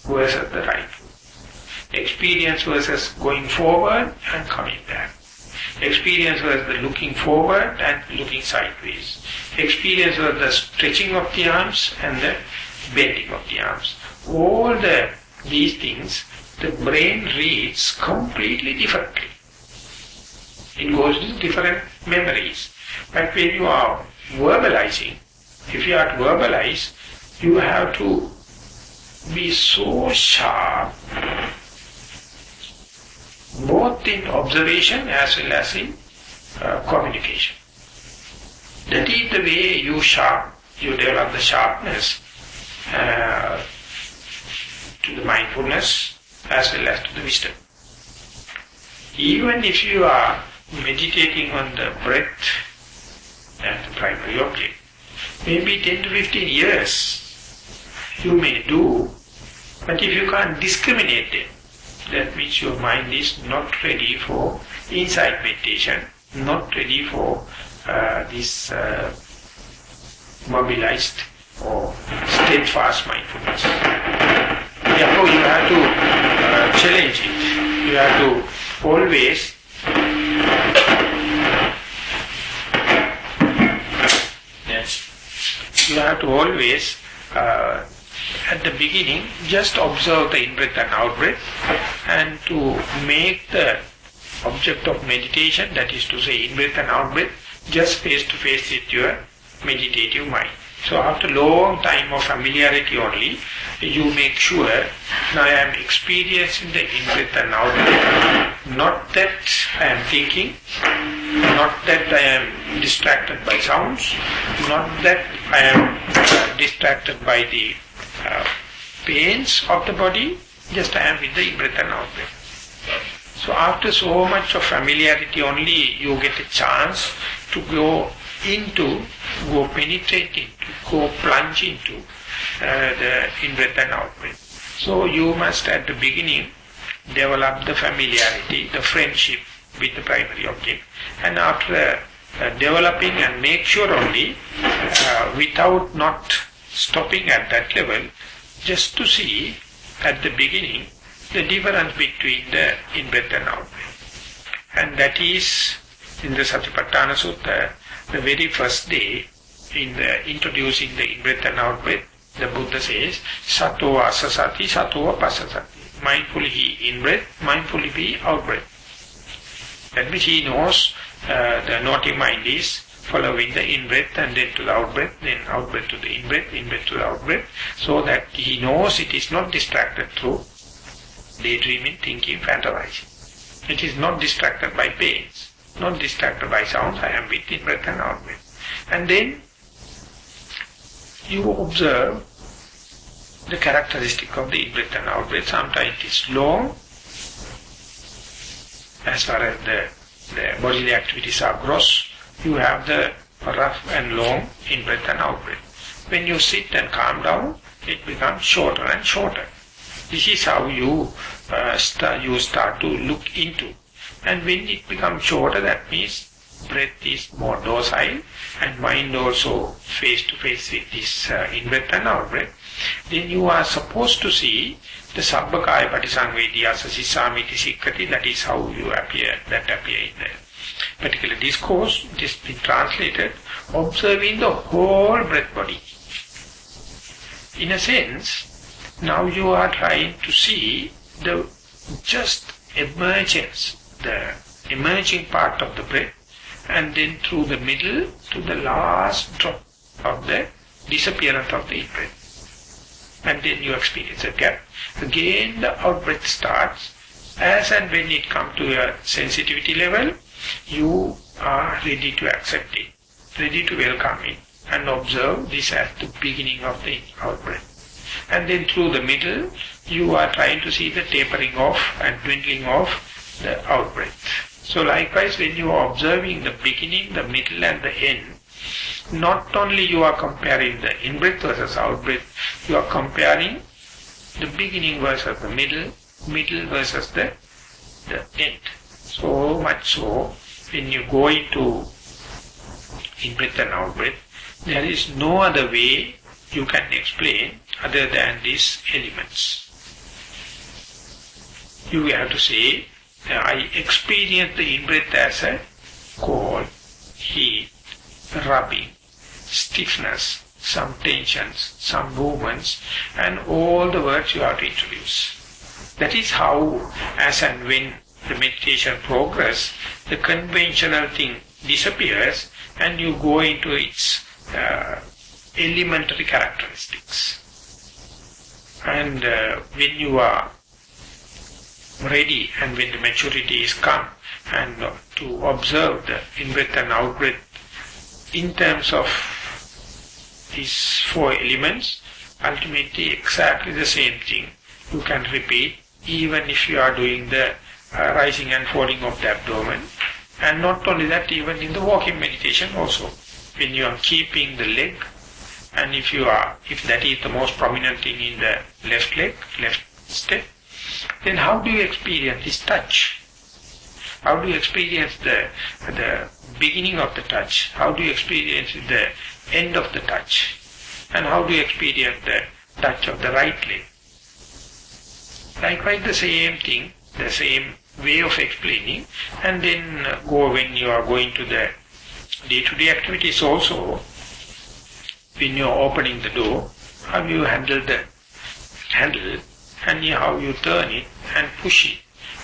[SPEAKER 1] versus the right foot. The experience versus going forward and coming back. Experience versus the looking forward and looking sideways. Experience versus the stretching of the arms and the bending of the arms. All these things, the brain reads completely differently. It goes to different memories. But when you are verbalizing, if you are to verbalize, you have to be so sharp, both in observation as well as in communication. That is the way you develop the sharpness to the mindfulness as well as to the wisdom. Even if you are meditating on the breath as the primary object, maybe 10 to 15 years you may do, but if you can't discriminate them, that means your mind is not ready for insight meditation, not ready for this mobilized or steadfast mindfulness. Therefore you have to challenge it. You have to always at the beginning just observe the in-breath and out-breath, and to make the object of meditation, that is to say in-breath and out-breath, just face-to-face with your meditative mind. So after long time of familiarity only, you make sure, now I am experiencing the in-breath and out-breath, not that I am thinking, not that I am distracted by sounds, not that I am distracted by the pains of the body, just I am with the in-breath and out-breath. So after so much of familiarity only, you get a chance to go penetrate into, go plunge into the in-breath and out-breath. So you must at the beginning develop the familiarity, the friendship with the primary object. And after developing and make sure only, without not stopping at that level, just to see at the beginning the difference between the in-breath and out-breath. And that is in the Sathipattana Sutta, the very first day in the introducing the in-breath and out-breath, the Buddha says, Sato asasati, sato pasasati. Mindfully he in-breath, mindfully he out-breath. That means he knows the naughty mind is following the in-breath and then to the out-breath, then out-breath to the in-breath, in-breath to the out-breath, so that he knows it is not distracted through daydreaming, thinking, fantasizing. It is not distracted by pains, not distracted by sounds. I am with in-breath and out-breath. And then you observe the characteristic of the in-breath and out-breath. Sometimes it is long, as far as the bodily activities are gross. You have the rough and long in-breath and out-breath. When you sit and calm down, it becomes shorter and shorter. This is how you start to look into. And when it becomes shorter, that means breath is more docile and mind also face to face with this in-breath and out-breath. Then you are supposed to see the Sabbakaya Patisangvediyasa Sisamiti Sikkati, that is how you appear in the particular discourse. It has been translated, observing the whole breath body. In a sense, now you are trying to see the just emergence, the emerging part of the breath, and then through the middle to the last drop of the disappearance of the in-breath. And then you experience a gap. Again the out-breath starts. As and when it comes to a sensitivity level, you are ready to accept it, ready to welcome it, and observe this as the beginning of the out-breath. And then through the middle, you are trying to see the tapering off and dwindling off the out-breath. So likewise, when you are observing the beginning, the middle and the end, not only you are comparing the in-breath versus out-breath, you are comparing the beginning versus the middle versus the end. So much so, when you go into in-breath and out-breath, there is no other way you can explain other than these elements. You have to say, I experience the in-breath as a cold, heat, rubbing, stiffness, some tensions, some movements, and all the words you have to introduce. That is how, as and when the meditation progress, the conventional thing disappears and you go into its elementary characteristics. And when you are ready and when the maturity is come, and to observe the in-breath and out-breath in terms of these four elements, ultimately exactly the same thing you can repeat even if you are doing the rising and falling of the abdomen. And not only that, even in the walking meditation also, when you are keeping the leg, and if that is the most prominent thing in the left leg, left step, then how do you experience this touch? How do you experience the beginning of the touch? How do you experience the end of the touch? And how do you experience the touch of the right leg? Likewise the same thing, the same way of explaining, and then go when you are going to the day-to-day activities also, when you are opening the door, how you handle the handle, and how you turn it and push it.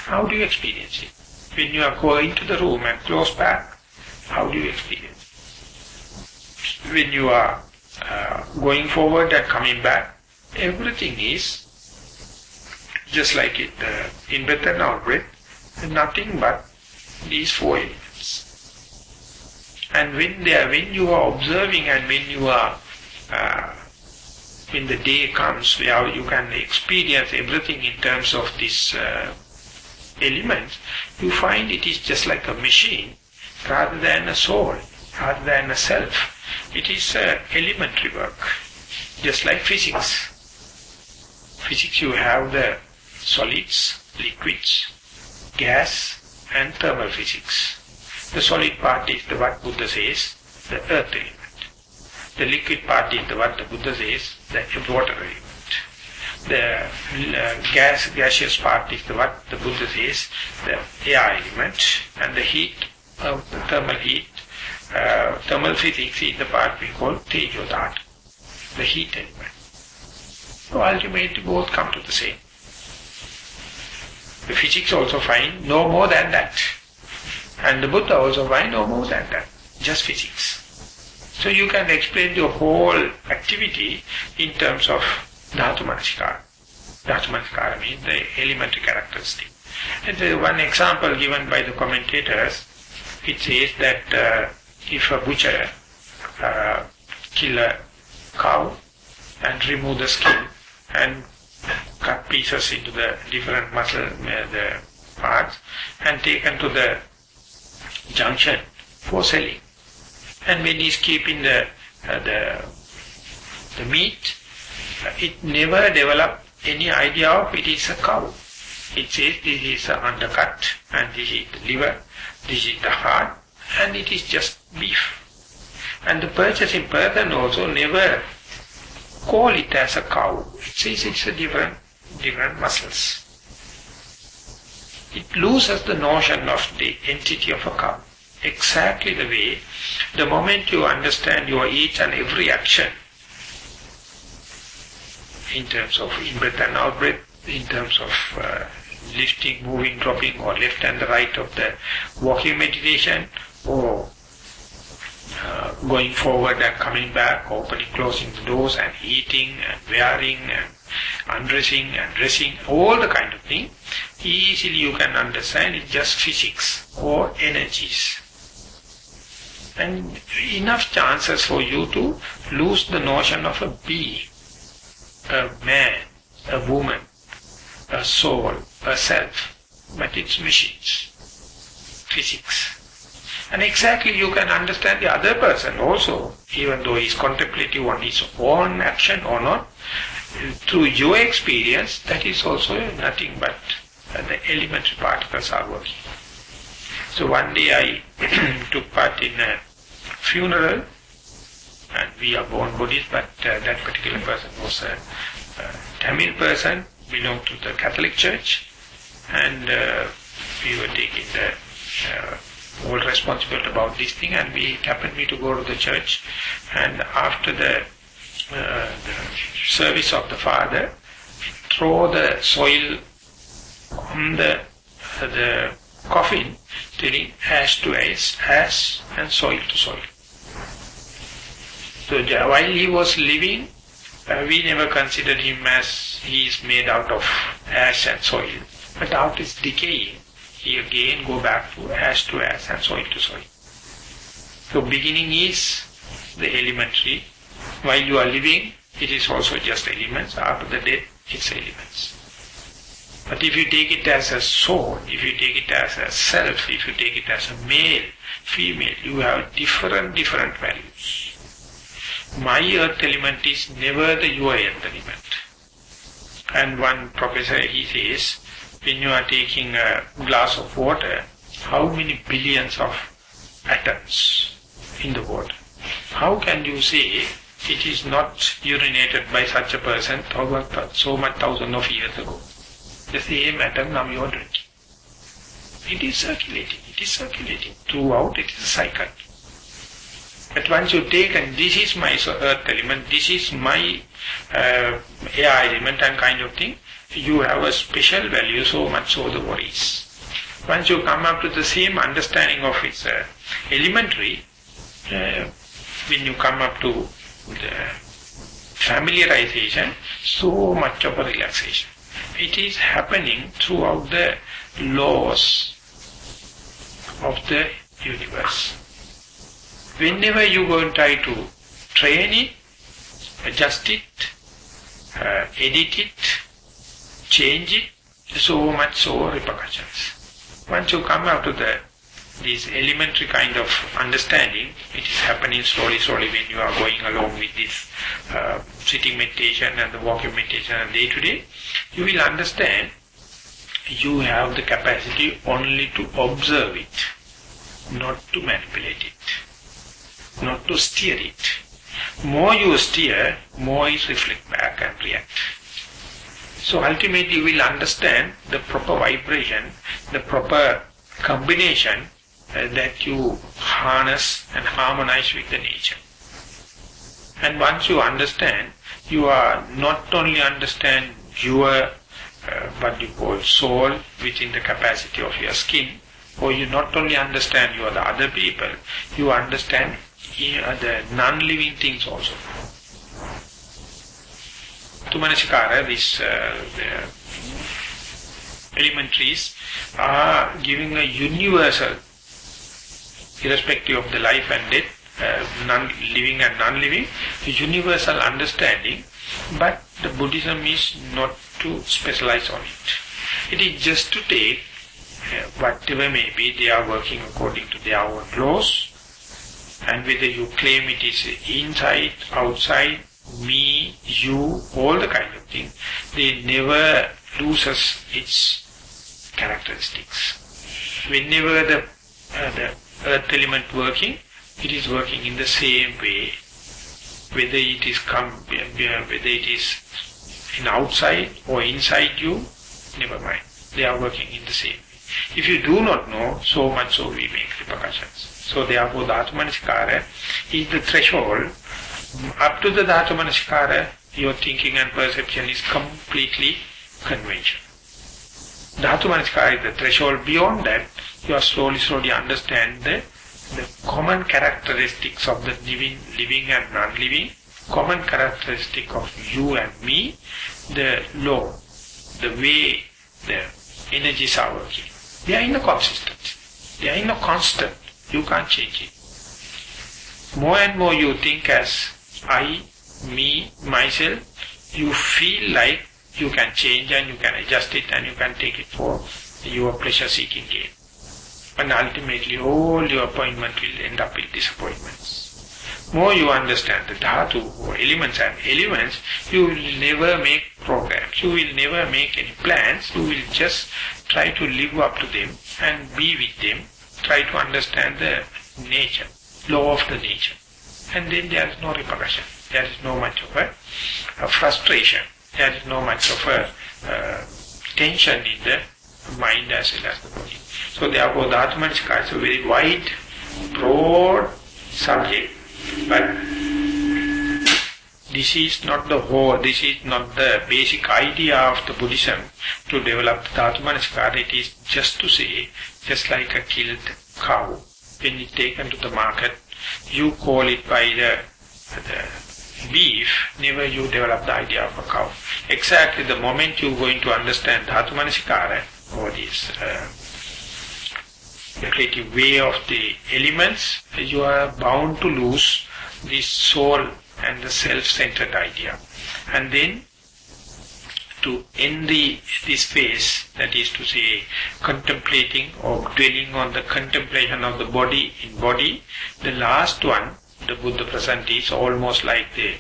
[SPEAKER 1] How do you experience it? When you are going to the room and close back, how do you experience it? When you are going forward and coming back, everything is just like it, in-breath and out-breath, nothing but these four elements. And when you are observing and when you are, when the day comes where you can experience everything in terms of these elements, you find it is just like a machine rather than a soul, rather than a self. It is elementary work, just like physics. physics you have the solids, liquids, gas and thermal physics. The solid part is the what Buddha says, the earth element. The liquid part is the what the Buddha says, the water element. The gaseous part is the what the Buddha says, the air element. And the heat, the thermal heat, thermal physics is the part we call Thero, the heat element. So ultimately both come to the same. The physics also find no more than that. And the Buddha also find no more than that. Just physics. So you can explain your whole activity in terms of Dhammajiva. Dhammajiva means the elementary characteristic. And one example given by the commentators, it says that if a butcher kill a cow and remove the skin and cut pieces into the different muscle the parts and taken to the junction for selling. And when he is keeping the meat, it never developed any idea of it is a cow. It says this is an undercut and this is the liver, this is the heart, and it is just beef. And the purchasing person also never call it as a cow. It says it's a different muscles. It loses the notion of the entity of a cow. Exactly the way, the moment you understand your each and every action, in terms of in-breath and out-breath, in terms of lifting, moving, dropping, or left and the right of the walking meditation, or going forward and coming back, opening, closing the doors, and eating, and wearing, and undressing, and dressing, all the kind of thing, easily you can understand it's just physics or energies. And enough chances for you to lose the notion of a being, a man, a woman, a soul, a self, but it's machines, physics. And exactly you can understand the other person also, even though he is contemplative on his own action or not, through your experience, that is also nothing but the elementary particles are working. So one day I took part in a funeral, and we are born Buddhists, but that particular person was a Tamil person, belonged to the Catholic Church, and we were taking the whole responsibility about this thing, and we happened to go to the church, and after the service of the father, throw the soil on the coffin, telling ash to ash and soil to soil. So while he was living, we never considered him as he is made out of ash and soil. But after his decaying, he again go back to ash and soil to soil. So beginning is the elementary. While you are living, it is also just elements. After the death, it's elements. But if you take it as a soul, if you take it as a self, if you take it as a male, female, you have different values. My earth element is never the your earth element. And one professor, he says, when you are taking a glass of water, how many billions of atoms in the water? How can you say it is not urinated by such a person so much thousands of years ago? The same atom now you are drinking. It is circulating. Throughout it is a cycle. But once you take, and this is my earth element, this is my air element and kind of thing, you have a special value, so much so the worries. Once you come up to the same understanding of its elementary, when you come up to the familiarization, so much of a relaxation. It is happening throughout the laws of the universe. Whenever you go and try to train it, adjust it, edit it, change it, so much so repercussions. Once you come out to the this elementary kind of understanding, it is happening slowly when you are going along with this sitting meditation and the walking meditation and day to day. You will understand you have the capacity only to observe it, not to manipulate it, not to steer it. More you steer, more it reflect back and react. So ultimately you will understand the proper vibration, the proper combination that you harness and harmonize with the nature. And once you understand, you are not only understand your what you call soul within the capacity of your skin, or you not only understand you are the other people, you understand the non-living things also. Manasikara, these elementaries are giving a universal, irrespective of the life and death, living and non-living, a universal understanding, but the Buddhism is not to specialize on it. It is just to take whatever may be, they are working according to their own laws, and whether you claim it is inside, outside, me, you, all the kind of thing, they never loses its characteristics. Whenever the earth element working, it is working in the same way. Whether it is in outside or inside you, never mind. They are working in the same way. If you do not know, so much so we make repercussions. So therefore, Dhatu Manasikara is the threshold. Up to the Dhatu Manasikara, your thinking and perception is completely conventional. Dhatu Manasikara is the threshold. Beyond that, you are slowly understand the common characteristics of the living and non-living, common characteristic of you and me, the law, the way the energies are working. They are in a consistent. They are in a constant. You can't change it. More and more you think as I, me, myself, you feel like you can change and you can adjust it and you can take it for your pleasure-seeking game. And ultimately all your appointment will end up with disappointments. More you understand the dhatu or elements and elements, you will never make programs, you will never make any plans, you will just try to live up to them and be with them, try to understand the nature, law of the nature. And then there is no repercussion, there is no much of a frustration, there is no much of a tension in the mind as well as the body. So therefore Dhatu Manasikara is a very wide, broad subject, but this is not the whole, this is not the basic idea of the Buddhism to develop Dhatu Manasikara. It is just to say, just like a killed cow, when it's taken to the market, you call it by the beef, never you develop the idea of a cow. Exactly the moment you're going to understand Dhatu Manasikara, or this the creative way of the elements, you are bound to lose this soul and the self-centered idea. And then to end this phase, that is to say contemplating or dwelling on the contemplation of the body in body, the last one, the Buddha present is almost like the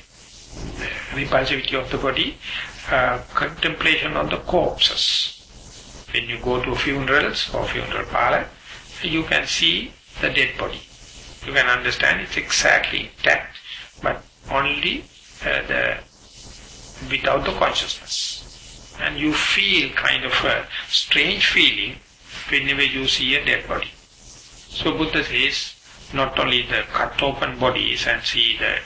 [SPEAKER 1] repulsivity of the body, contemplation on the corpses. When you go to funerals or funeral parlor, you can see the dead body. You can understand it's exactly intact, but only without the consciousness. And you feel kind of a strange feeling whenever you see a dead body. So Buddha says, not only the cut open bodies and see the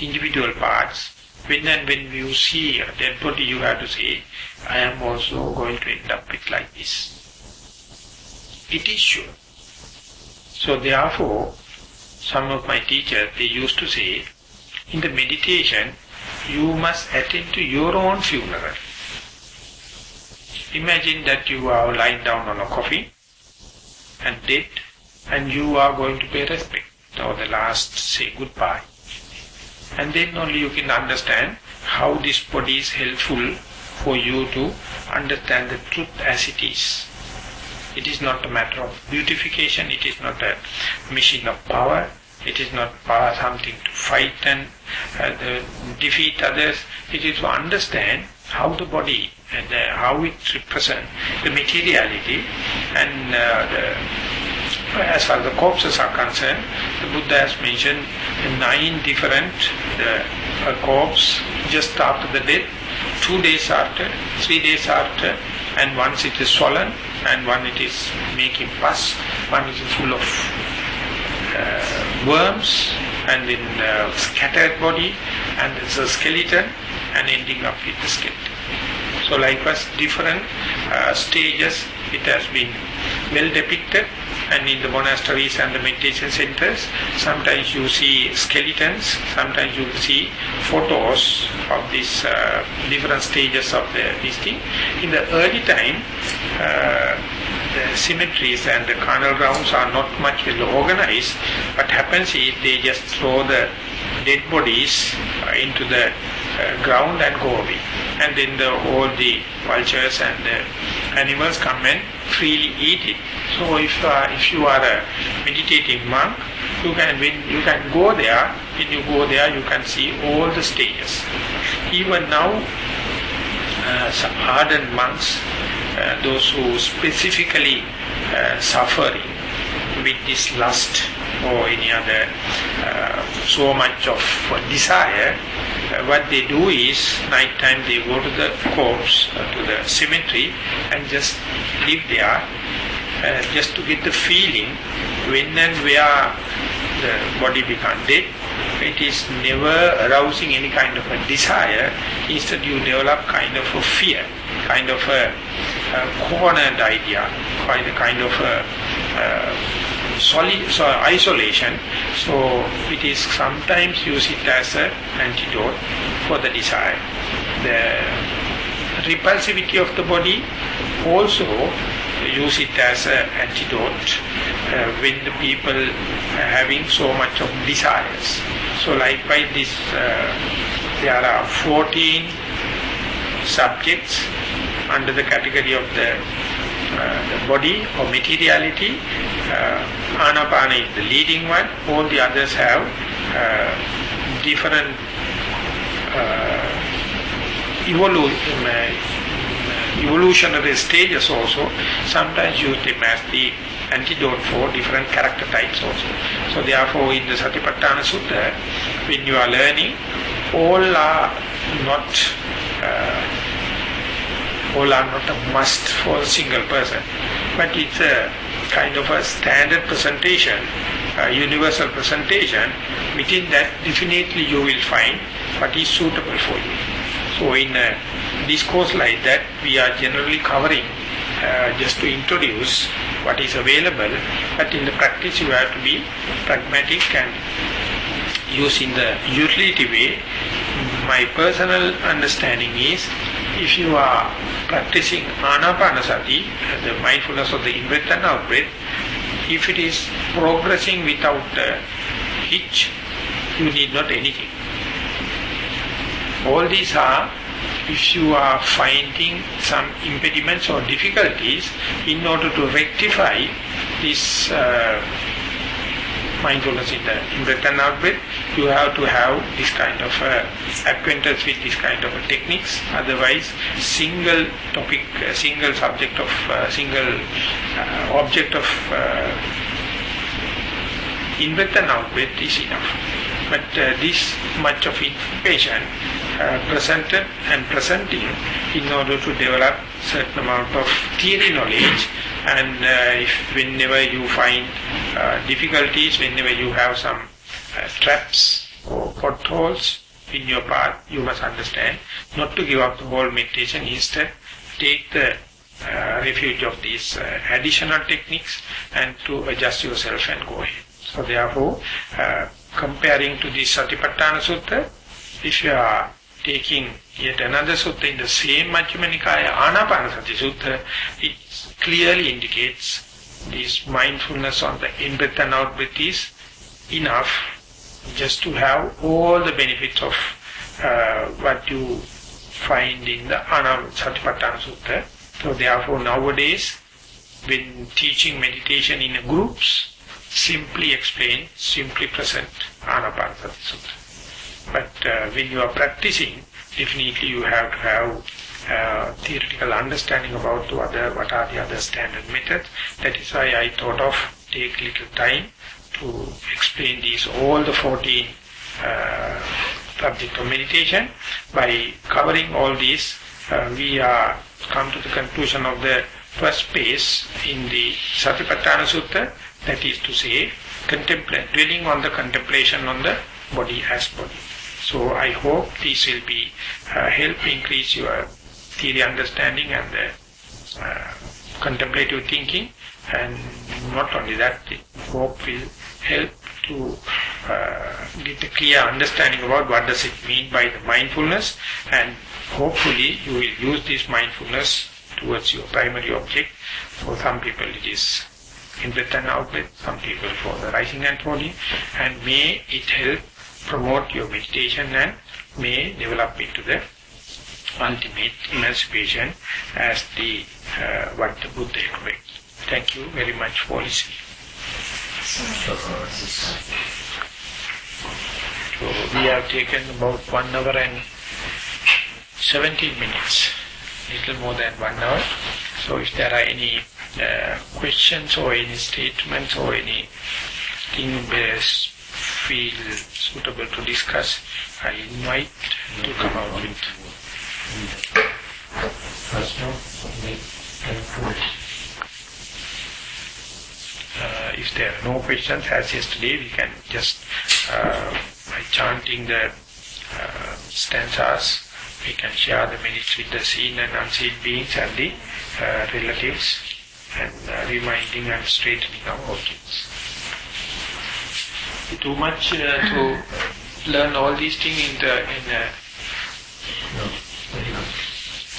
[SPEAKER 1] individual parts, when you see a dead body, you have to say, I am also going to end up with like this. It is sure. So therefore, some of my teachers, they used to say, in the meditation, you must attend to your own funeral. Imagine that you are lying down on a coffin and dead, and you are going to pay respect, or the last say goodbye. And then only you can understand how this body is helpful for you to understand the truth as it is. It is not a matter of beautification. It is not a machine of power. It is not something to fight and defeat others. It is to understand how the body and how it represents the materiality. And as far as the corpses are concerned, the Buddha has mentioned 9 different corpse just after the death, 2 days after, 3 days after, and once it is swollen, and one it is making pus, one is full of worms, and in scattered body, and there's a skeleton, and ending up with the skeleton. So likewise, different stages it has been well depicted, and in the monasteries and the meditation centers, sometimes you see skeletons, sometimes you see photos of these different stages of this thing. In the early time, the cemeteries and the carnal grounds are not much well organized. What happens is they just throw the dead bodies into the ground and go away. And then all the vultures and the animals come and freely eat it. So if you are a meditating monk, you can go there. When you go there, you can see all the stages. Even now, some ardent monks, those who specifically suffering with this lust or any other so much of desire, what they do is, night time they go to the corpse, to the cemetery, and just live there, just to get the feeling when and where the body becomes dead. It is never arousing any kind of a desire. Instead you develop kind of a fear, kind of a cornered idea, kind of a isolation. So it is sometimes used it as an antidote for the desire. The repulsivity of the body also use it as an antidote when the people are having so much of desires. So likewise this, there are 14 subjects under the category of the body or materiality. Anapana is the leading one. All the others have different evolutionary stages also. Sometimes use them as the antidote for different character types also. So therefore in the Sathipattana Sutta, when you are learning, all are not a must for a single person, but it's a kind of a standard presentation, a universal presentation. Within that, definitely you will find what is suitable for you. So in a discourse like that, we are generally covering just to introduce what is available, but in the practice you have to be pragmatic and use in the utility way. My personal understanding is, if you are practicing Anapanasati, the mindfulness of the in-breath and out-breath, if it is progressing without hitch, you need not anything. All these are, if you are finding some impediments or difficulties, in order to rectify this mindfulness in the in-breath and out-breath, you have to have this kind of acquaintance with this kind of techniques. Otherwise, single topic, single subject of, single object of in-breath and out-breath is enough. But this much of information presented and presenting in order to develop certain amount of theory knowledge, and whenever you find difficulties, whenever you have some traps or potholes in your path, you must understand not to give up the whole meditation. Instead, take the refuge of these additional techniques and to adjust yourself and go ahead. So therefore, comparing to the Sathipattana Sutta, if you are taking yet another sutta in the same Majjhima Nikaya, Anapanasati Sutta, it clearly indicates this mindfulness on the in-breath and out-breath is enough just to have all the benefits of what you find in the Sathipattana Sutta. So therefore nowadays when teaching meditation in groups, simply explain, simply present Anapanasati Sutta. But when you are practicing, definitely you have to have theoretical understanding about what are the other standard methods. That is why I thought of take little time to explain these, all the 14 subjects of meditation. By covering all these, we are come to the conclusion of the first phase in the Sathipattana Sutta, that is to say, dwelling on the contemplation on the body as body. So I hope this will be help increase your theory understanding and the contemplative thinking, and not only that, the hope will help to get a clear understanding about what does it mean by the mindfulness, and hopefully you will use this mindfulness towards your primary object. For some people it is in-breath and out-breath, some people for the rising and falling, and may it help promote your meditation and may develop into the ultimate emancipation as the what the Buddha expects. Thank you very much for listening. So we have taken about 1 hour and 17 minutes, little more than 1 hour. So if there are any questions or any statements or anything feel suitable to discuss, I invite to come out with. If there are no questions, as yesterday, we can just, by chanting the stanzas, we can share the minutes with the seen and unseen beings and the relatives, and reminding and straightening our objects. Too much to learn all these things in
[SPEAKER 2] No.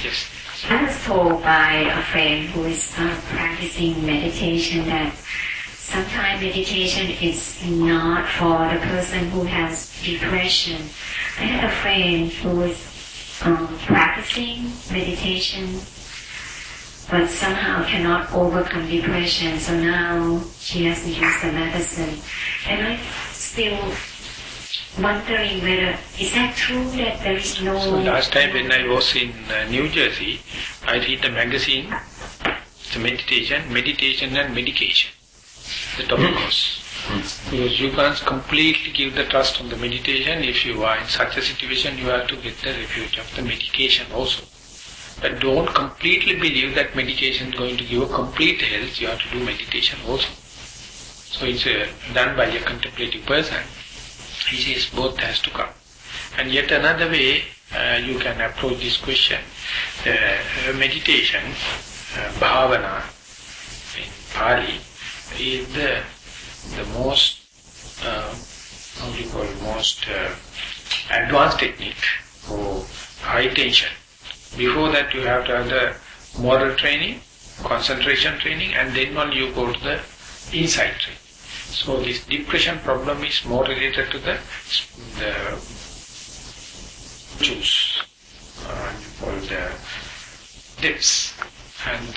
[SPEAKER 1] Yes.
[SPEAKER 2] I was told by a friend who is practicing meditation that sometimes meditation is not for the person who has depression. I had a friend who was practicing meditation but somehow cannot overcome depression, so now she has to use the medicine. And I'm still wondering whether, is that true that there is no...
[SPEAKER 1] So last time when I was in New Jersey, I read the magazine, the meditation and medication, the topic was. Because you can't completely give the trust on the meditation. If you are in such a situation, you have to get the refuge of the medication also. But don't completely believe that meditation is going to give a complete health. You have to do meditation also. So it's done by a contemplative person. He says both has to come. And yet another way you can approach this question. Meditation, bhavana, in Pali, is the most, most advanced technique for high tension. Before that you have to have the moral training, concentration training, and then only you go to the insight training. So this depression problem is more related to the juice, called the depths, and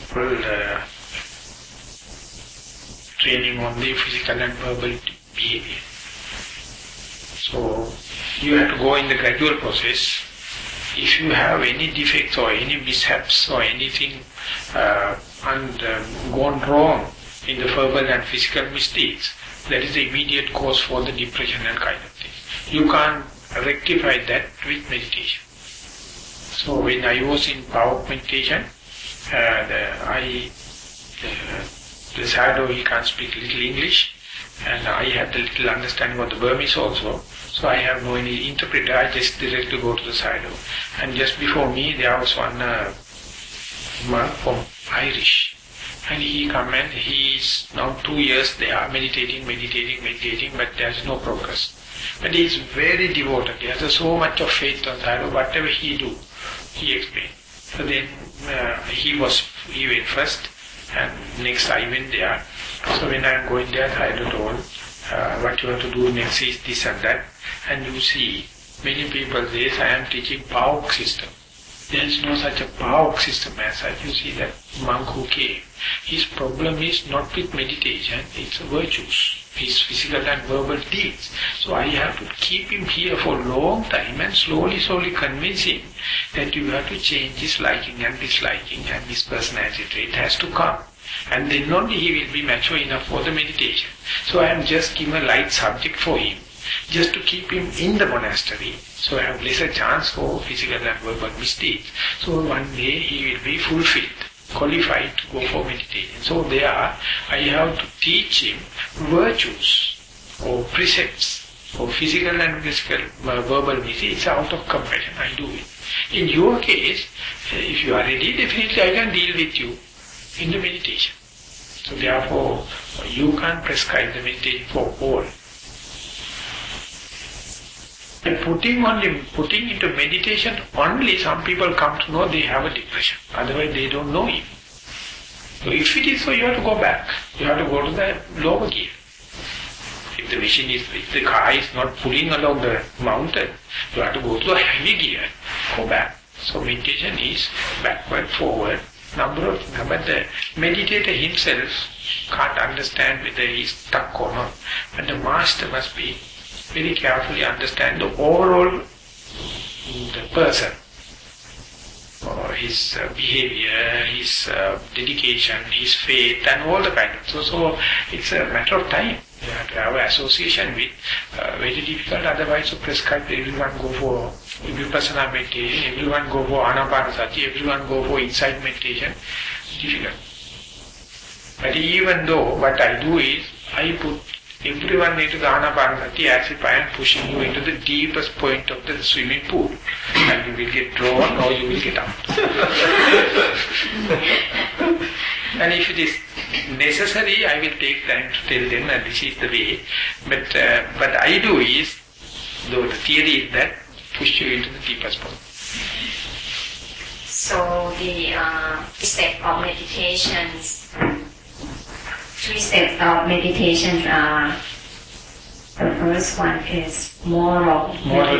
[SPEAKER 1] full training on the physical and verbal behavior. So you have to go in the gradual process. If you have any defects or any mishaps or anything gone wrong in the verbal and physical mistakes, that is the immediate cause for the depression and kind of thing. You can't rectify that with meditation. So when I was in power meditation, the shadow, he can't speak little English, and I had the little understanding of the Burmese also. So I have no any interpreter, I just directly go to the shadow. And just before me there was one monk from Irish. And he come and he is now 2 years there, meditating, but there is no progress. But he is very devoted, he has so much of faith on Thero, whatever he do, he explained. So then he went first, and next I went there. So when I am going there, Thero told, what you have to do next is this and that. And you see, many people say, I am teaching PAOK system. There is no such a power system as such. You see that monk who came, his problem is not with meditation, it's virtues, his physical and verbal deeds. So I have to keep him here for a long time and slowly convince him that you have to change his liking and disliking, and his personality trait has to come. And then only he will be mature enough for the meditation. So I am just giving a light subject for him, just to keep him in the monastery. So I have lesser chance for physical and verbal mistakes. So one day he will be fulfilled, qualified to go for meditation. So there I have to teach him virtues or precepts for physical and verbal mistakes out of compassion. I do it. In your case, if you are ready, definitely I can deal with you in the meditation. So therefore, you can't prescribe the meditation for all. And putting into meditation only, some people come to know they have a depression. Otherwise they don't know it. So if it is so, you have to go back. You have to go to the lower gear. If the car is not pulling along the mountain, you have to go to the heavy gear, go back. So meditation is backward, forward, number of things. But the meditator himself can't understand whether he is stuck or not. But the master must be very carefully understand the overall the person, or his behavior, his dedication, his faith, and all the kind of. So it's a matter of time. You have to have an association with very difficult. Otherwise, to prescribe everyone go for vipassana meditation, everyone go for anapanasati, everyone go for insight meditation. Difficult. But even though what I do is I put everyone into the anapanasati as if I am pushing you into the deepest point of the swimming pool, and you will get drawn or you will get out. And if it is necessary, I will take time to tell them that this is the way. But what I do is, though the theory is that, push you into the deepest point.
[SPEAKER 2] So the step of meditations, 3 steps of meditations are, the first one is moral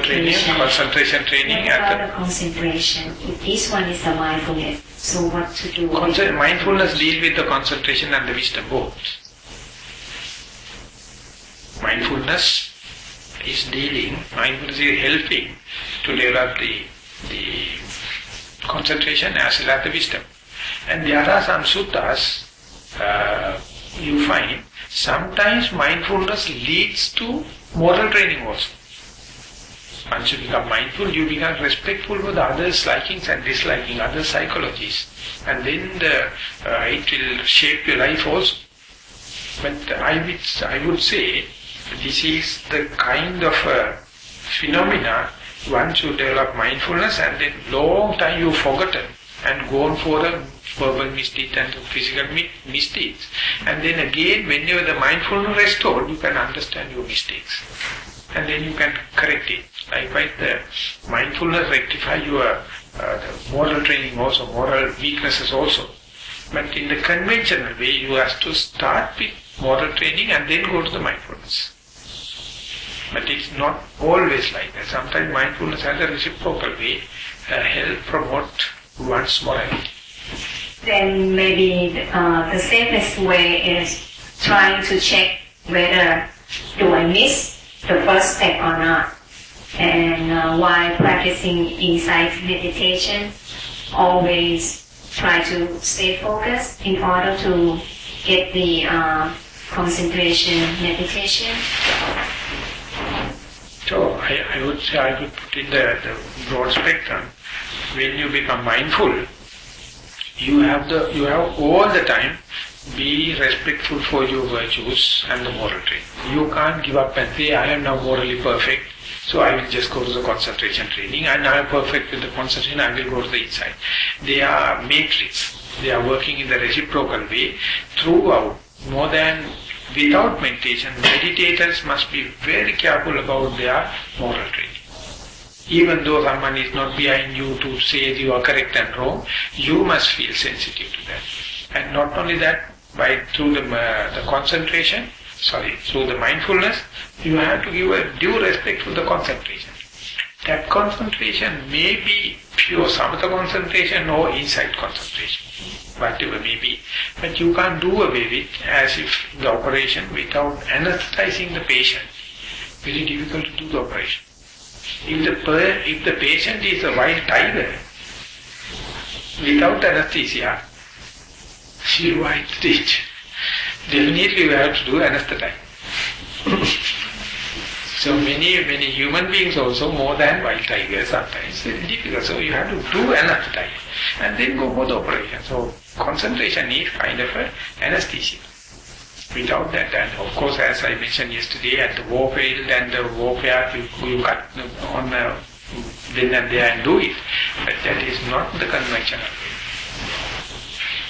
[SPEAKER 1] training, concentration training.
[SPEAKER 2] And concentration. This one is the mindfulness. So what to do?
[SPEAKER 1] Mindfulness deals with the concentration and the wisdom both. Mindfulness is helping to develop the concentration as well as the wisdom. And there are some suttas, you find, sometimes mindfulness leads to moral training also. Once you become mindful, you become respectful for the others' likings and disliking, other psychologies. And then it will shape your life also. But I would say, this is the kind of phenomena, once you develop mindfulness and then long time you've forgotten and gone for the verbal misdeeds and the physical misdeeds. And then again, whenever the mindfulness restored, you can understand your mistakes. And then you can correct it. Likewise, the mindfulness rectify your the moral training also, moral weaknesses also. But in the conventional way, you have to start with moral training and then go to the mindfulness. But it's not always like that. Sometimes mindfulness has a reciprocal way, help promote one's morality.
[SPEAKER 2] Then maybe the safest way is trying to check whether do I miss the first step or not. And while practicing insight meditation, always try to stay focused in order to get the concentration meditation.
[SPEAKER 1] So I would say I would put in the broad spectrum. When you become mindful, you have all the time be respectful for your virtues and the moral training. You can't give up and say, I am now morally perfect, so I will just go to the concentration training, and I am perfect with the concentration, I will go to the insight. They are matrix. They are working in the reciprocal way throughout. More than without meditation, meditators must be very careful about their moral training. Even though someone is not behind you to say you are correct and wrong, you must feel sensitive to that. And not only that, through the concentration, through the mindfulness, you have to give a due respect to the concentration. That concentration may be pure samatha concentration or insight concentration, whatever may be. But you can't do away with as if the operation without anesthetizing the patient. Very difficult to do the operation. If the patient is a wild tiger, without anesthesia, she might teach. Definitely we have to do anesthetize. So many human beings also more than wild tigers sometimes. It's difficult. So you have to do anesthetize and then go for the operation. So concentration is kind of a anesthesia. Without that, and of course, as I mentioned yesterday, at the war field and the warfare, you cut on then and there and do it. But that is not the conventional way.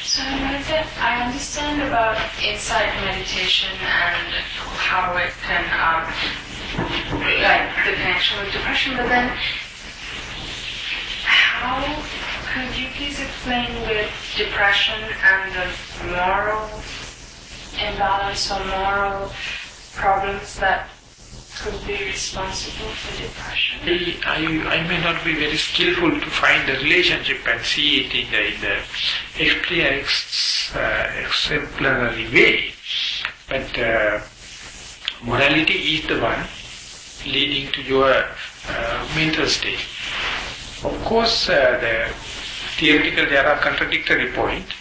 [SPEAKER 3] So I understand about insight meditation and how it can, like the connection with depression, but then how could you please explain with depression and the moral imbalance or moral problems that could be responsible for depression?
[SPEAKER 1] I may not be very skillful to find the relationship and see it in the exemplary way, but morality is the one leading to your mental state. Of course, theoretically there are contradictory points.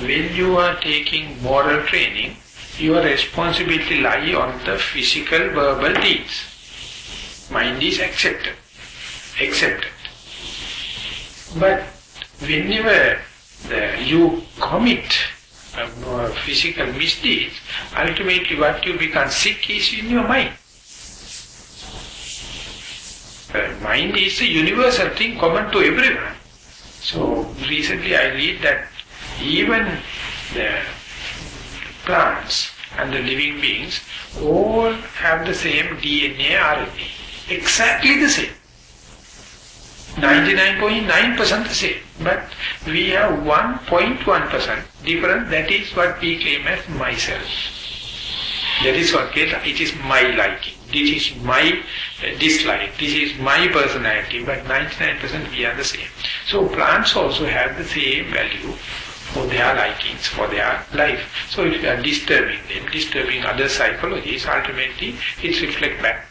[SPEAKER 1] When you are taking moral training, your responsibility lies on the physical, verbal deeds. Mind is accepted. But whenever you commit physical misdeeds, ultimately what you become sick is in your mind. Mind is a universal thing common to everyone. So recently I read that even the plants and the living beings all have the same DNA, RNA. Exactly the same. 99.9% the same. But we have 1.1% different. That is what we claim as myself. That is what it is my liking. This is my dislike. This is my personality. But 99% we are the same. So plants also have the same value for their likings, for their life. So if you are disturbing them, disturbing other psychologies, ultimately it reflects back.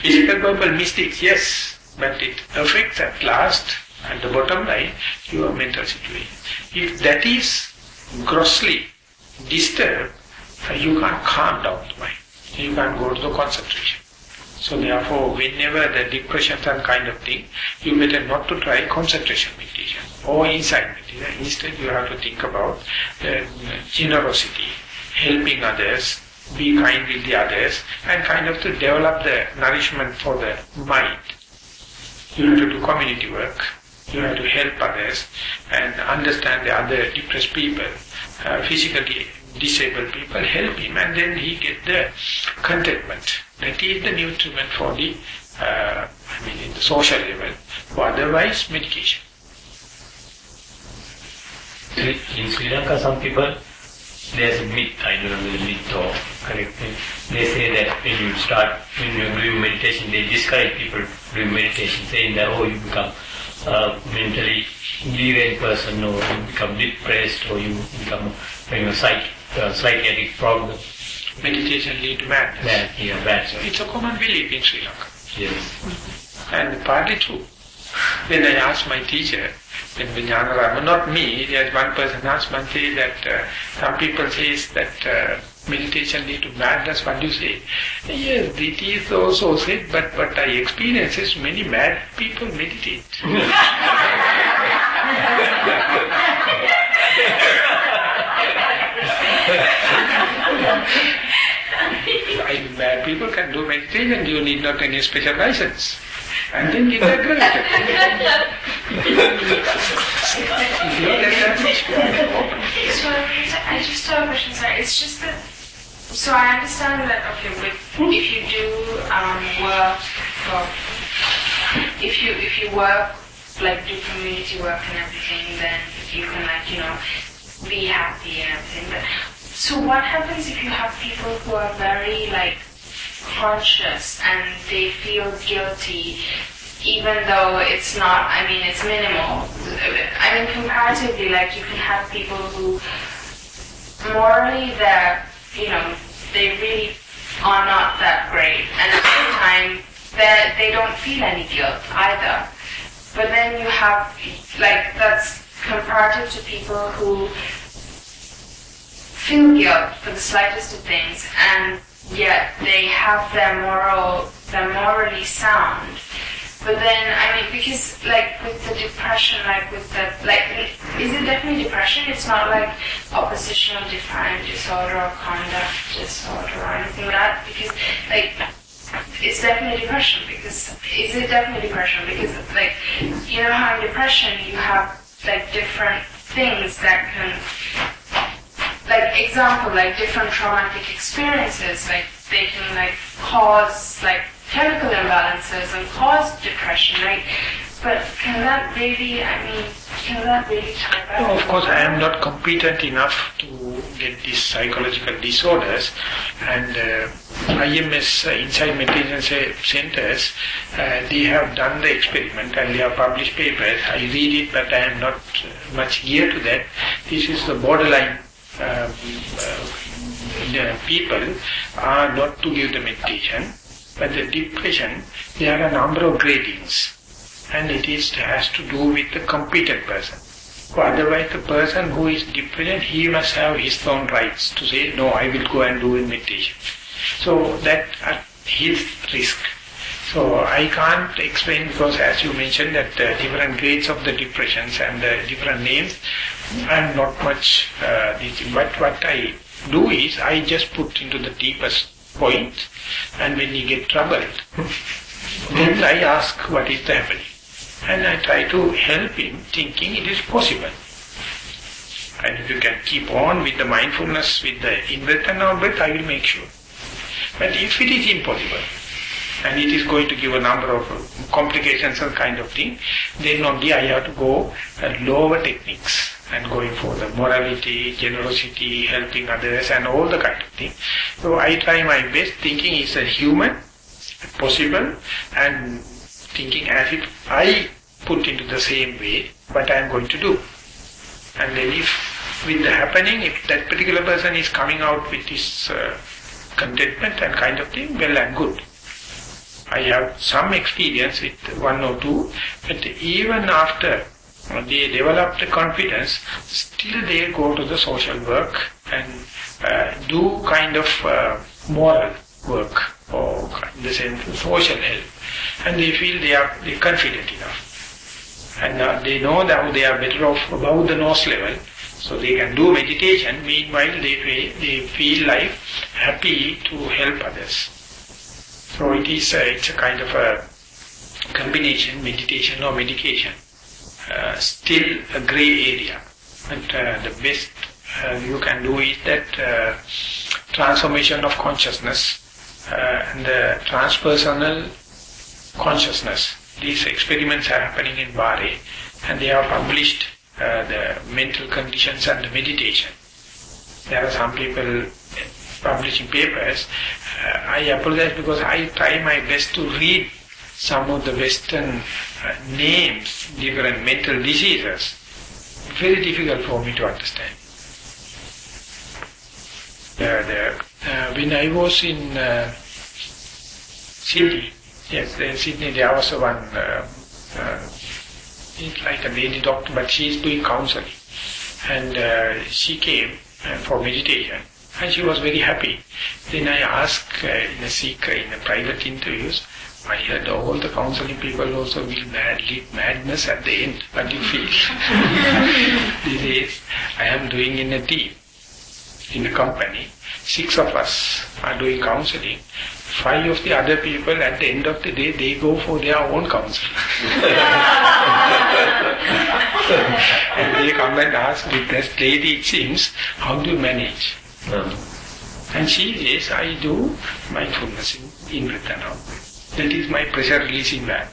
[SPEAKER 1] Physical verbal mistakes, yes, but it affects at last, at the bottom line, your mental situation. If that is grossly disturbed, you can't calm down the mind. You can't go to the concentration. So therefore, whenever the depression and kind of thing, you better not to try concentration meditation or insight meditation. Instead, you have to think about generosity, helping others, be kind with the others, and kind of to develop the nourishment for the mind. You have to do community work. You have to help others and understand the other depressed people, physically disabled people, help him, and then he get the contentment. That is the nutriment for the, in the social level, for otherwise medication.
[SPEAKER 4] In Sri Lanka, some people, there's a myth, I don't know whether myth or correct thing. They say that when you're doing meditation, they discourage people doing meditation, saying that, you become a mentally deranged person, or you become depressed, or you become psychiatric problem.
[SPEAKER 1] Meditation leads to madness.
[SPEAKER 4] Bad.
[SPEAKER 1] So it's a common belief in Sri Lanka.
[SPEAKER 4] Yes.
[SPEAKER 1] And partly true. When I asked my teacher, when Nissarana, not me, there's one person asked one day that some people say that meditation leads to madness. What do you say? Yes, it is also said, but what I experience is many mad people meditate. Bad people can do meditation, you need not any special license. And then get accredited.
[SPEAKER 3] So I just have a question, sir. It's just that, so I understand that, if you do work, or if you work, like do community work and everything, then you can be happy and everything. But, so what happens if you have people who are very conscious and they feel guilty even though it's not, it's minimal. Comparatively, like you can have people who morally they really are not that great, and at the same time they don't feel any guilt either. But then you have, that's comparative to people who feel guilt for the slightest of things, and yet they have they're morally sound. But then, because with the depression, is it definitely depression? It's not like oppositional defiant disorder or conduct disorder or anything like that, because it's definitely depression. Because is it definitely depression? Because how in depression you have different things that can, different traumatic experiences, they can cause chemical imbalances and cause depression, but can that really tie back?
[SPEAKER 1] No, of course, I am not competent enough to get these psychological disorders, and IMS, Inside Meditation Centers, they have done the experiment and they have published papers. I read it, but I am not much geared to that. This is the borderline people are not to give the meditation. But the depression, there are a number of gradings, and it has to do with the competent person. So otherwise, the person who is depressed, he must have his own rights to say, no, I will go and do meditation. So that at his risk. So I can't explain, because as you mentioned that different grades of the depressions and different names, I am not much but what I do is I just put into the deepest point, and when he get troubled, then I ask what is happening, and I try to help him thinking it is possible. And if you can keep on with the mindfulness, with the in-breath and out-breath, I will make sure. But if it is impossible, and it is going to give a number of complications and kind of thing, then only I have to go lower techniques, and going for the morality, generosity, helping others, and all the kind of thing. So I try my best, thinking is a human, possible, and thinking as if I put into the same way what I am going to do. And then if with the happening, if that particular person is coming out with this contentment and kind of thing, well and good. I have some experience with one or two, but even after they develop the confidence, still they go to the social work and do kind of moral work, or in the sense of social help, and they feel they are confident enough, and they know that they are better off above the nose level, so they can do meditation. Meanwhile, they feel happy to help others. So it's a kind of a combination, meditation or medication. Still a grey area, but the best you can do is that transformation of consciousness and the transpersonal consciousness. These experiments are happening in Bahrain, and they have published the mental conditions and the meditation. There are some people publishing papers. I apologize because I try my best to read some of the Western names, different mental diseases. Very difficult for me to understand. When I was in Sydney, in Sydney there was one, it's like a lady doctor, but she is doing counseling. And she came for meditation, and she was very happy. Then I asked in a private interviews, I heard all the counseling people also will lead madness at the end. What do you feel? He says, I am doing in a team, in a company. 6 of us are doing counseling. 5 of the other people, at the end of the day, they go for their own counseling. And they come and ask, with this lady, it seems, how do you manage? And she says, I do mindfulness in breath and out. That is my pressure releasing valve.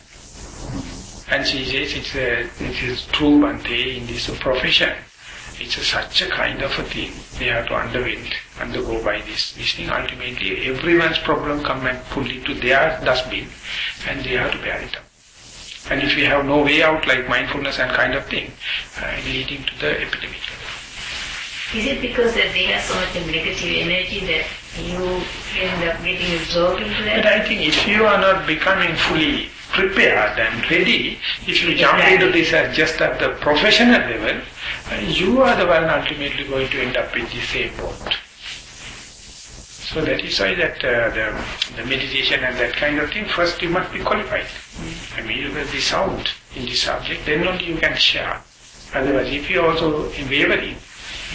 [SPEAKER 1] And she says, it is true, Bhante, in this profession. It's such a kind of a thing. They have to undergo by this thing. Ultimately, everyone's problem come and pull into their dustbin, and they have to bear it up. And if we have no way out, like mindfulness and kind of thing, leading to the epidemic.
[SPEAKER 5] Is it because that they have so much negative energy that you end up getting absorbed into that?
[SPEAKER 1] But I think if you are not becoming fully prepared and ready, if you jump into this as just at the professional level, you are the one ultimately going to end up with the same boat. So that is why that the meditation and that kind of thing, first you must be qualified. I mean, you must be sound in this subject, then only you can share. Otherwise, if you are also wavering,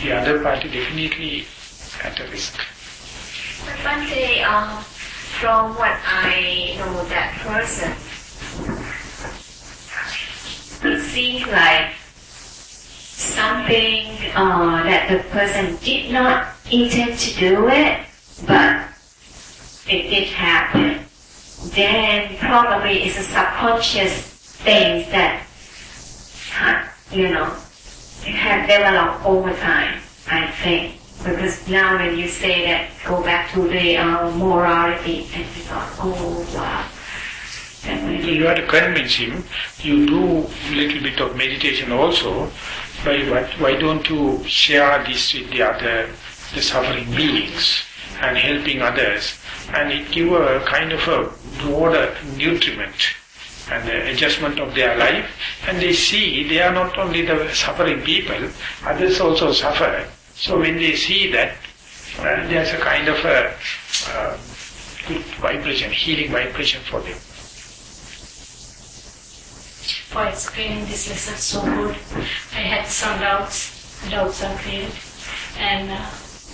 [SPEAKER 1] the other party definitely at a risk.
[SPEAKER 2] But one day, from what I know that person, it seems like something that the person did not intend to do it, but it did happen. Then probably it's a subconscious thing that, have developed over time, I think. Because now when you say that, go back to the morality, and you thought, oh wow.
[SPEAKER 1] You have to convince him, you do a little bit of meditation also, but why don't you share this with the suffering beings and helping others, and it give a kind of a broader nutriment and the adjustment of their life, and they see they are not only the suffering people, others also suffer. So when they see that, there's a kind of a good vibration, healing vibration for them.
[SPEAKER 5] For explaining this lesson so good, I had some doubts are cleared, and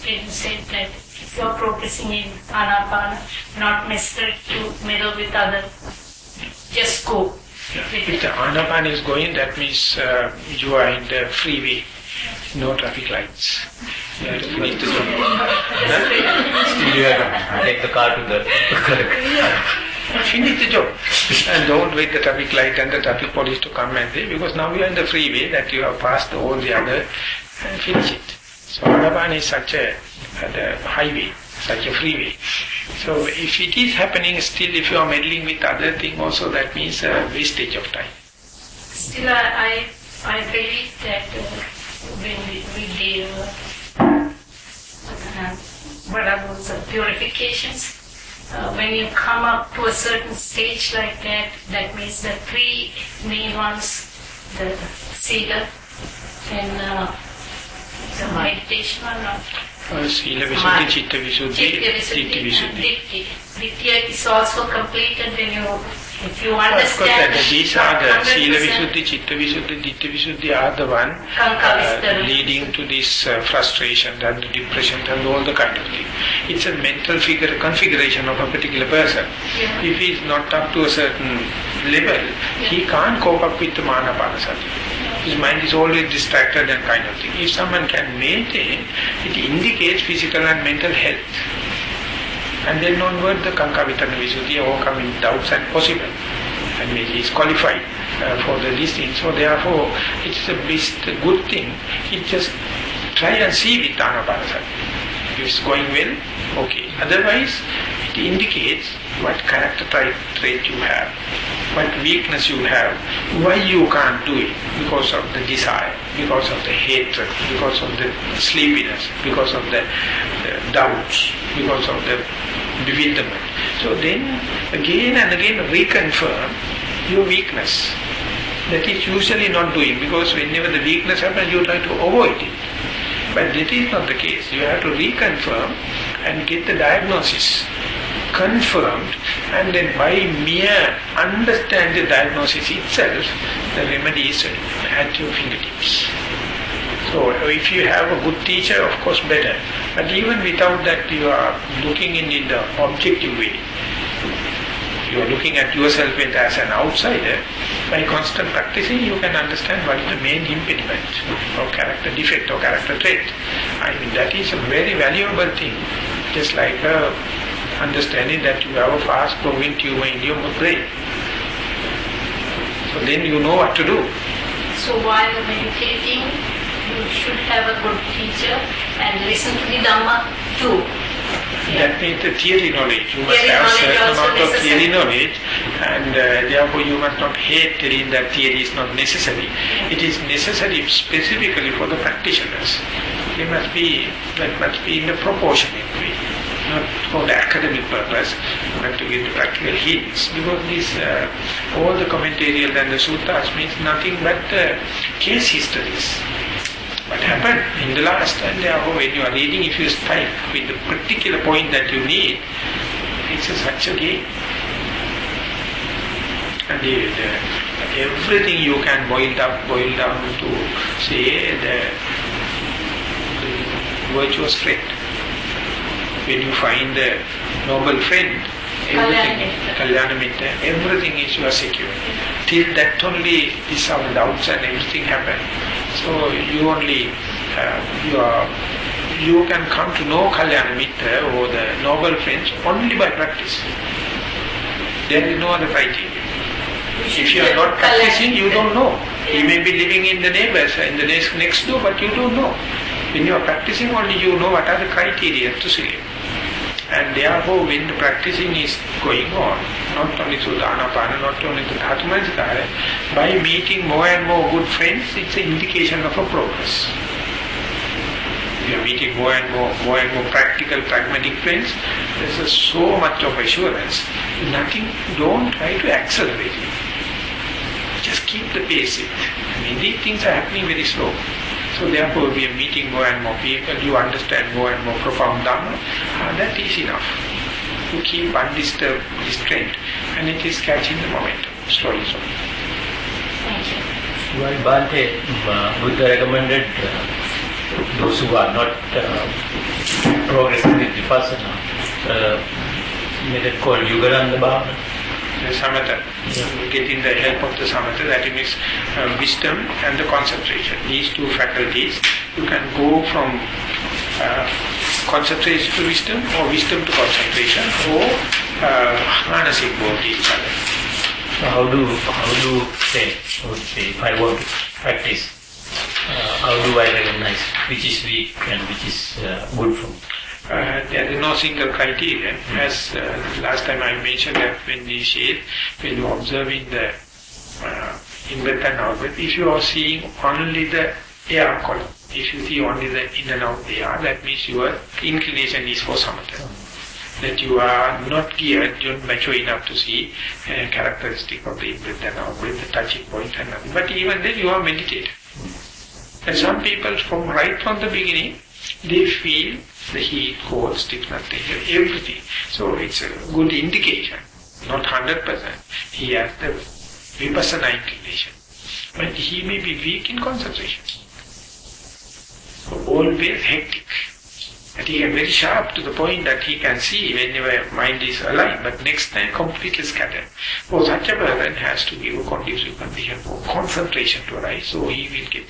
[SPEAKER 5] when you said that if you are progressing in Anapana, not necessary to meddle with others, just go.
[SPEAKER 1] If the Anapana is going, that means you are in the freeway, no traffic lights. You have to finish the job.
[SPEAKER 4] Still you have to take the car to the
[SPEAKER 1] Finish the job. And don't wait the traffic light and the traffic police to come and say, because now you are in the freeway that you have passed all the other, finish it. So Anapana is such a highway, such a freeway. So if it is happening still, if you are meddling with other thing also, that means a wastage of time.
[SPEAKER 5] Still, I believe that when we deal what are those purifications, when you come up to a certain stage like that, that means the three main ones, the Sila and the meditation or not.
[SPEAKER 1] Sila Visuddhi, Chitta Visuddhi, Ditthi Visuddhi.
[SPEAKER 5] Ditthi is also completed when if you
[SPEAKER 1] Of course,
[SPEAKER 5] understand.
[SPEAKER 1] these are the Sila Visuddhi, Chitta Visuddhi, Ditthi Visuddhi are the one leading to this frustration and the depression and all the kind of thing. It's a mental configuration of a particular person.
[SPEAKER 5] Yeah.
[SPEAKER 1] If he is not up to a certain level, he can't cope up with the Manapanasati. His mind is always distracted and kind of thing. If someone can maintain, it indicates physical and mental health. And then onward the Kankavitana Visuddhi, overcoming doubts and possible. And he is qualified for this thing. So therefore, it's the best good thing. It just try and see with Anapanasati. If it's going well, okay. Otherwise, it indicates what character trait you have, what weakness you have, why you can't do it, because of the desire, because of the hatred, because of the sleepiness, because of the doubts, because of the bewilderment. So then, again and again reconfirm your weakness. That is usually not doing, because whenever the weakness happens, you try to avoid it. But that is not the case. You have to reconfirm and get the diagnosis confirmed, and then by mere understand the diagnosis itself, the remedy is at your fingertips. So if you have a good teacher, of course better. But even without that, you are looking in the objective way. You are looking at yourself as an outsider. By constant practicing, you can understand what is the main impediment or character defect or character trait. I mean, that is a very valuable thing. Just like understanding that you have a fast-growing tumor in your brain. So then you know what to do.
[SPEAKER 5] So while meditating, you should have a good teacher and listen to the Dhamma too.
[SPEAKER 1] That means the theory knowledge. You must have a certain amount of theory knowledge, and therefore you must not hate telling that theory is not necessary. It is necessary specifically for the practitioners. That must be in the proportionate way, not for the academic purpose, but to give the practical hints. Because all the commentarial and the suttas means nothing but case histories. What happened in the last, and therefore when you are reading, if you strike with the particular point that you need, it's such a game. And everything you can boil down to say the virtuous friend. When you find the noble friend, everything is you are secure. Till that only is our doubts and everything happen. So you only, you can come to know Kalyana Mitra or the noble friends only by practice. There is no other criteria. If you are not practicing, you don't know. You may be living in the neighbors, in the next door, but you don't know. When you are practicing only, you know what are the criteria to select. And therefore, when the practicing is going on, not only through the Anapana, not only through the Dhammajiva, by meeting more and more good friends, it's an indication of a progress. You are meeting more and more practical, pragmatic friends, there's so much of assurance. Nothing, don't try to accelerate it. Just keep the pace. These things are happening very slow. So therefore we are meeting more and more people, you understand more and more profound Dhamma, that is enough to keep undisturbed this trend, and it is catching the momentum, slowly.
[SPEAKER 2] Thank you.
[SPEAKER 4] Well, Bhante, Buddha recommended those who are not progressing with Vipassana, method called Yugalandha Bhavana.
[SPEAKER 1] The samatha, getting the help of the samatha, that means wisdom and the concentration. These two faculties, you can go from concentration to wisdom, or wisdom to concentration, or harnessing both each other.
[SPEAKER 4] So how do say, if I want to practice, how do I recognize which is weak and which is good for me?
[SPEAKER 1] There is no single criterion. As last time I mentioned that when you are observing the in-breath and out-breath, if you are seeing only the air column, if you see only the in and out air, that means your inclination is for samatha. That you are not geared, you are mature enough to see characteristic of the in-breath and out-breath, the touching point and nothing. But even then you are meditating. And some people right from the beginning, they feel the heat, cold, stiffness, tension, everything. So it's a good indication, not 100%. He has the vipassana inclination. But he may be weak in concentration. So always hectic. And he is very sharp to the point that he can see whenever mind is aligned, but next time completely scattered. For such a person has to give a conducive condition for concentration to arise, so he will get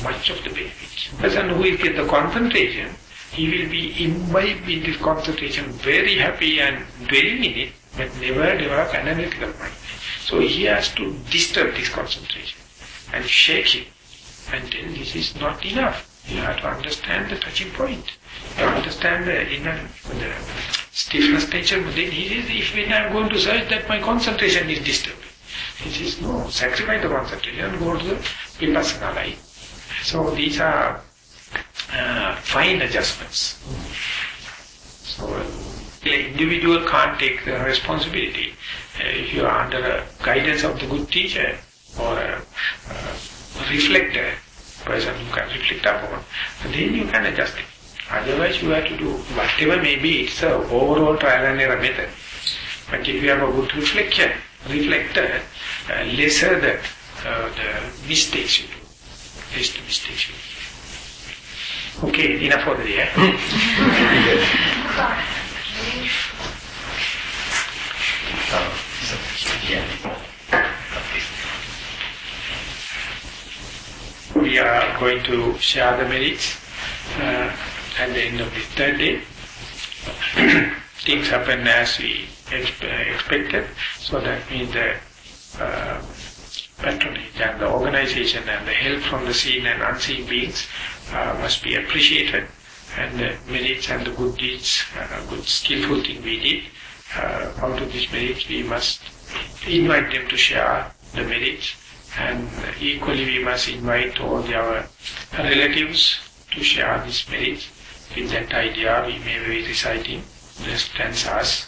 [SPEAKER 1] much of the benefits. The person who will get the concentration, he will be imbibed in this concentration, very happy and dwelling in it, but never develop analytical mind. So he has to disturb this concentration and shake it until this is not enough. You have to understand the touching point. You understand the stiffness, tension. Then he says, if when I am going to search that my concentration is disturbed. He says, no, sacrifice the concentration and go to the vipassana life. So these are fine adjustments. So the individual can't take the responsibility. If you are under a guidance of the good teacher or a reflector, person who can reflect upon, then you can adjust it. Otherwise you have to do whatever may be, it's an overall trial and error method. But if you have a good reflector, lesser the mistakes you do. Less the mistakes you do. Okay, enough for the day. We are going to share the merits at the end of the third day. Things happen as we expected, so that means the patronage and the organization and the help from the seen and unseen beings must be appreciated, and the merits and the good deeds, good skillful thing we did. Out of these merits we must invite them to share the merits, and equally we must invite all our relatives to share these merits. With that idea we may be reciting the stanzas,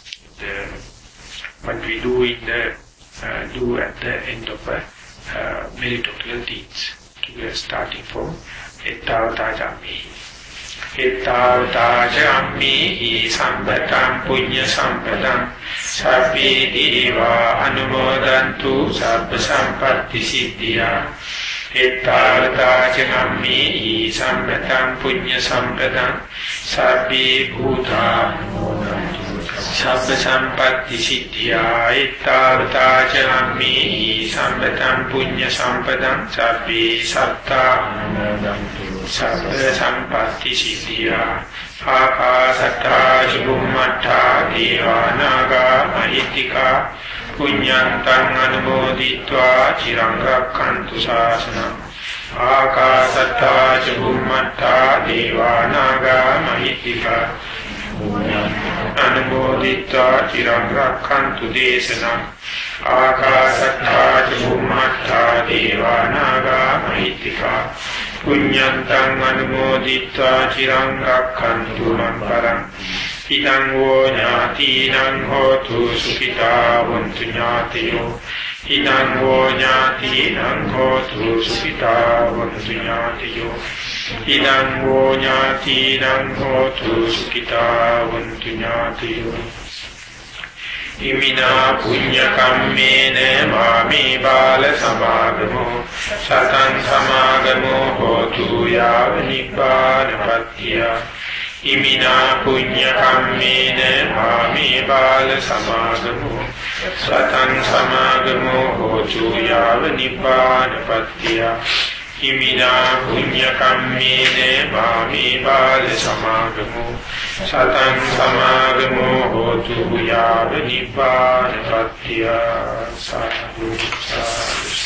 [SPEAKER 1] what we do in the do at the end of meritorial deeds. Starting from Ettavatajammihi. Ettavatajammihi sambatam punya sampadam sabbi deva anumodantu sabba sampatti siddhya. Ettavatajammihi sambatam punya sampadam sabbi bhuta sabba sampatti siddhya. Ettavatajammihi sambatam punya sampadam sabbi satta sabba sampatti siddhya. Akasatta chubummatta devanaga mahitika punyantang anumoditva chirang rakkantu sasanam. Akasatta chubummatta devanaga mahitika anumoditva chirang rakkantu desanam. Akasatta chubummatta devanaga mahitika punyantang anumoditva chirang rakkantu mamparam. Idang wo ñātīnaṁ hotu sukita vantu ñātiyo. Idang wo ñātīnaṁ hotu sukita vantu ñātiyo. Idang wo ñātīnaṁ hotu sukita vantu ñātiyo. Imina punya kammene mami bala samagamo satan samagamo hotu yava nibbana pattiya. Imina punya kammene mami bala samagamo satan samagamo hotu yava nibbana pattiya. Imina punya kammene mami bala samagamo satan samagamo hotu yava nibbana pattiya. Sadhu sadhu.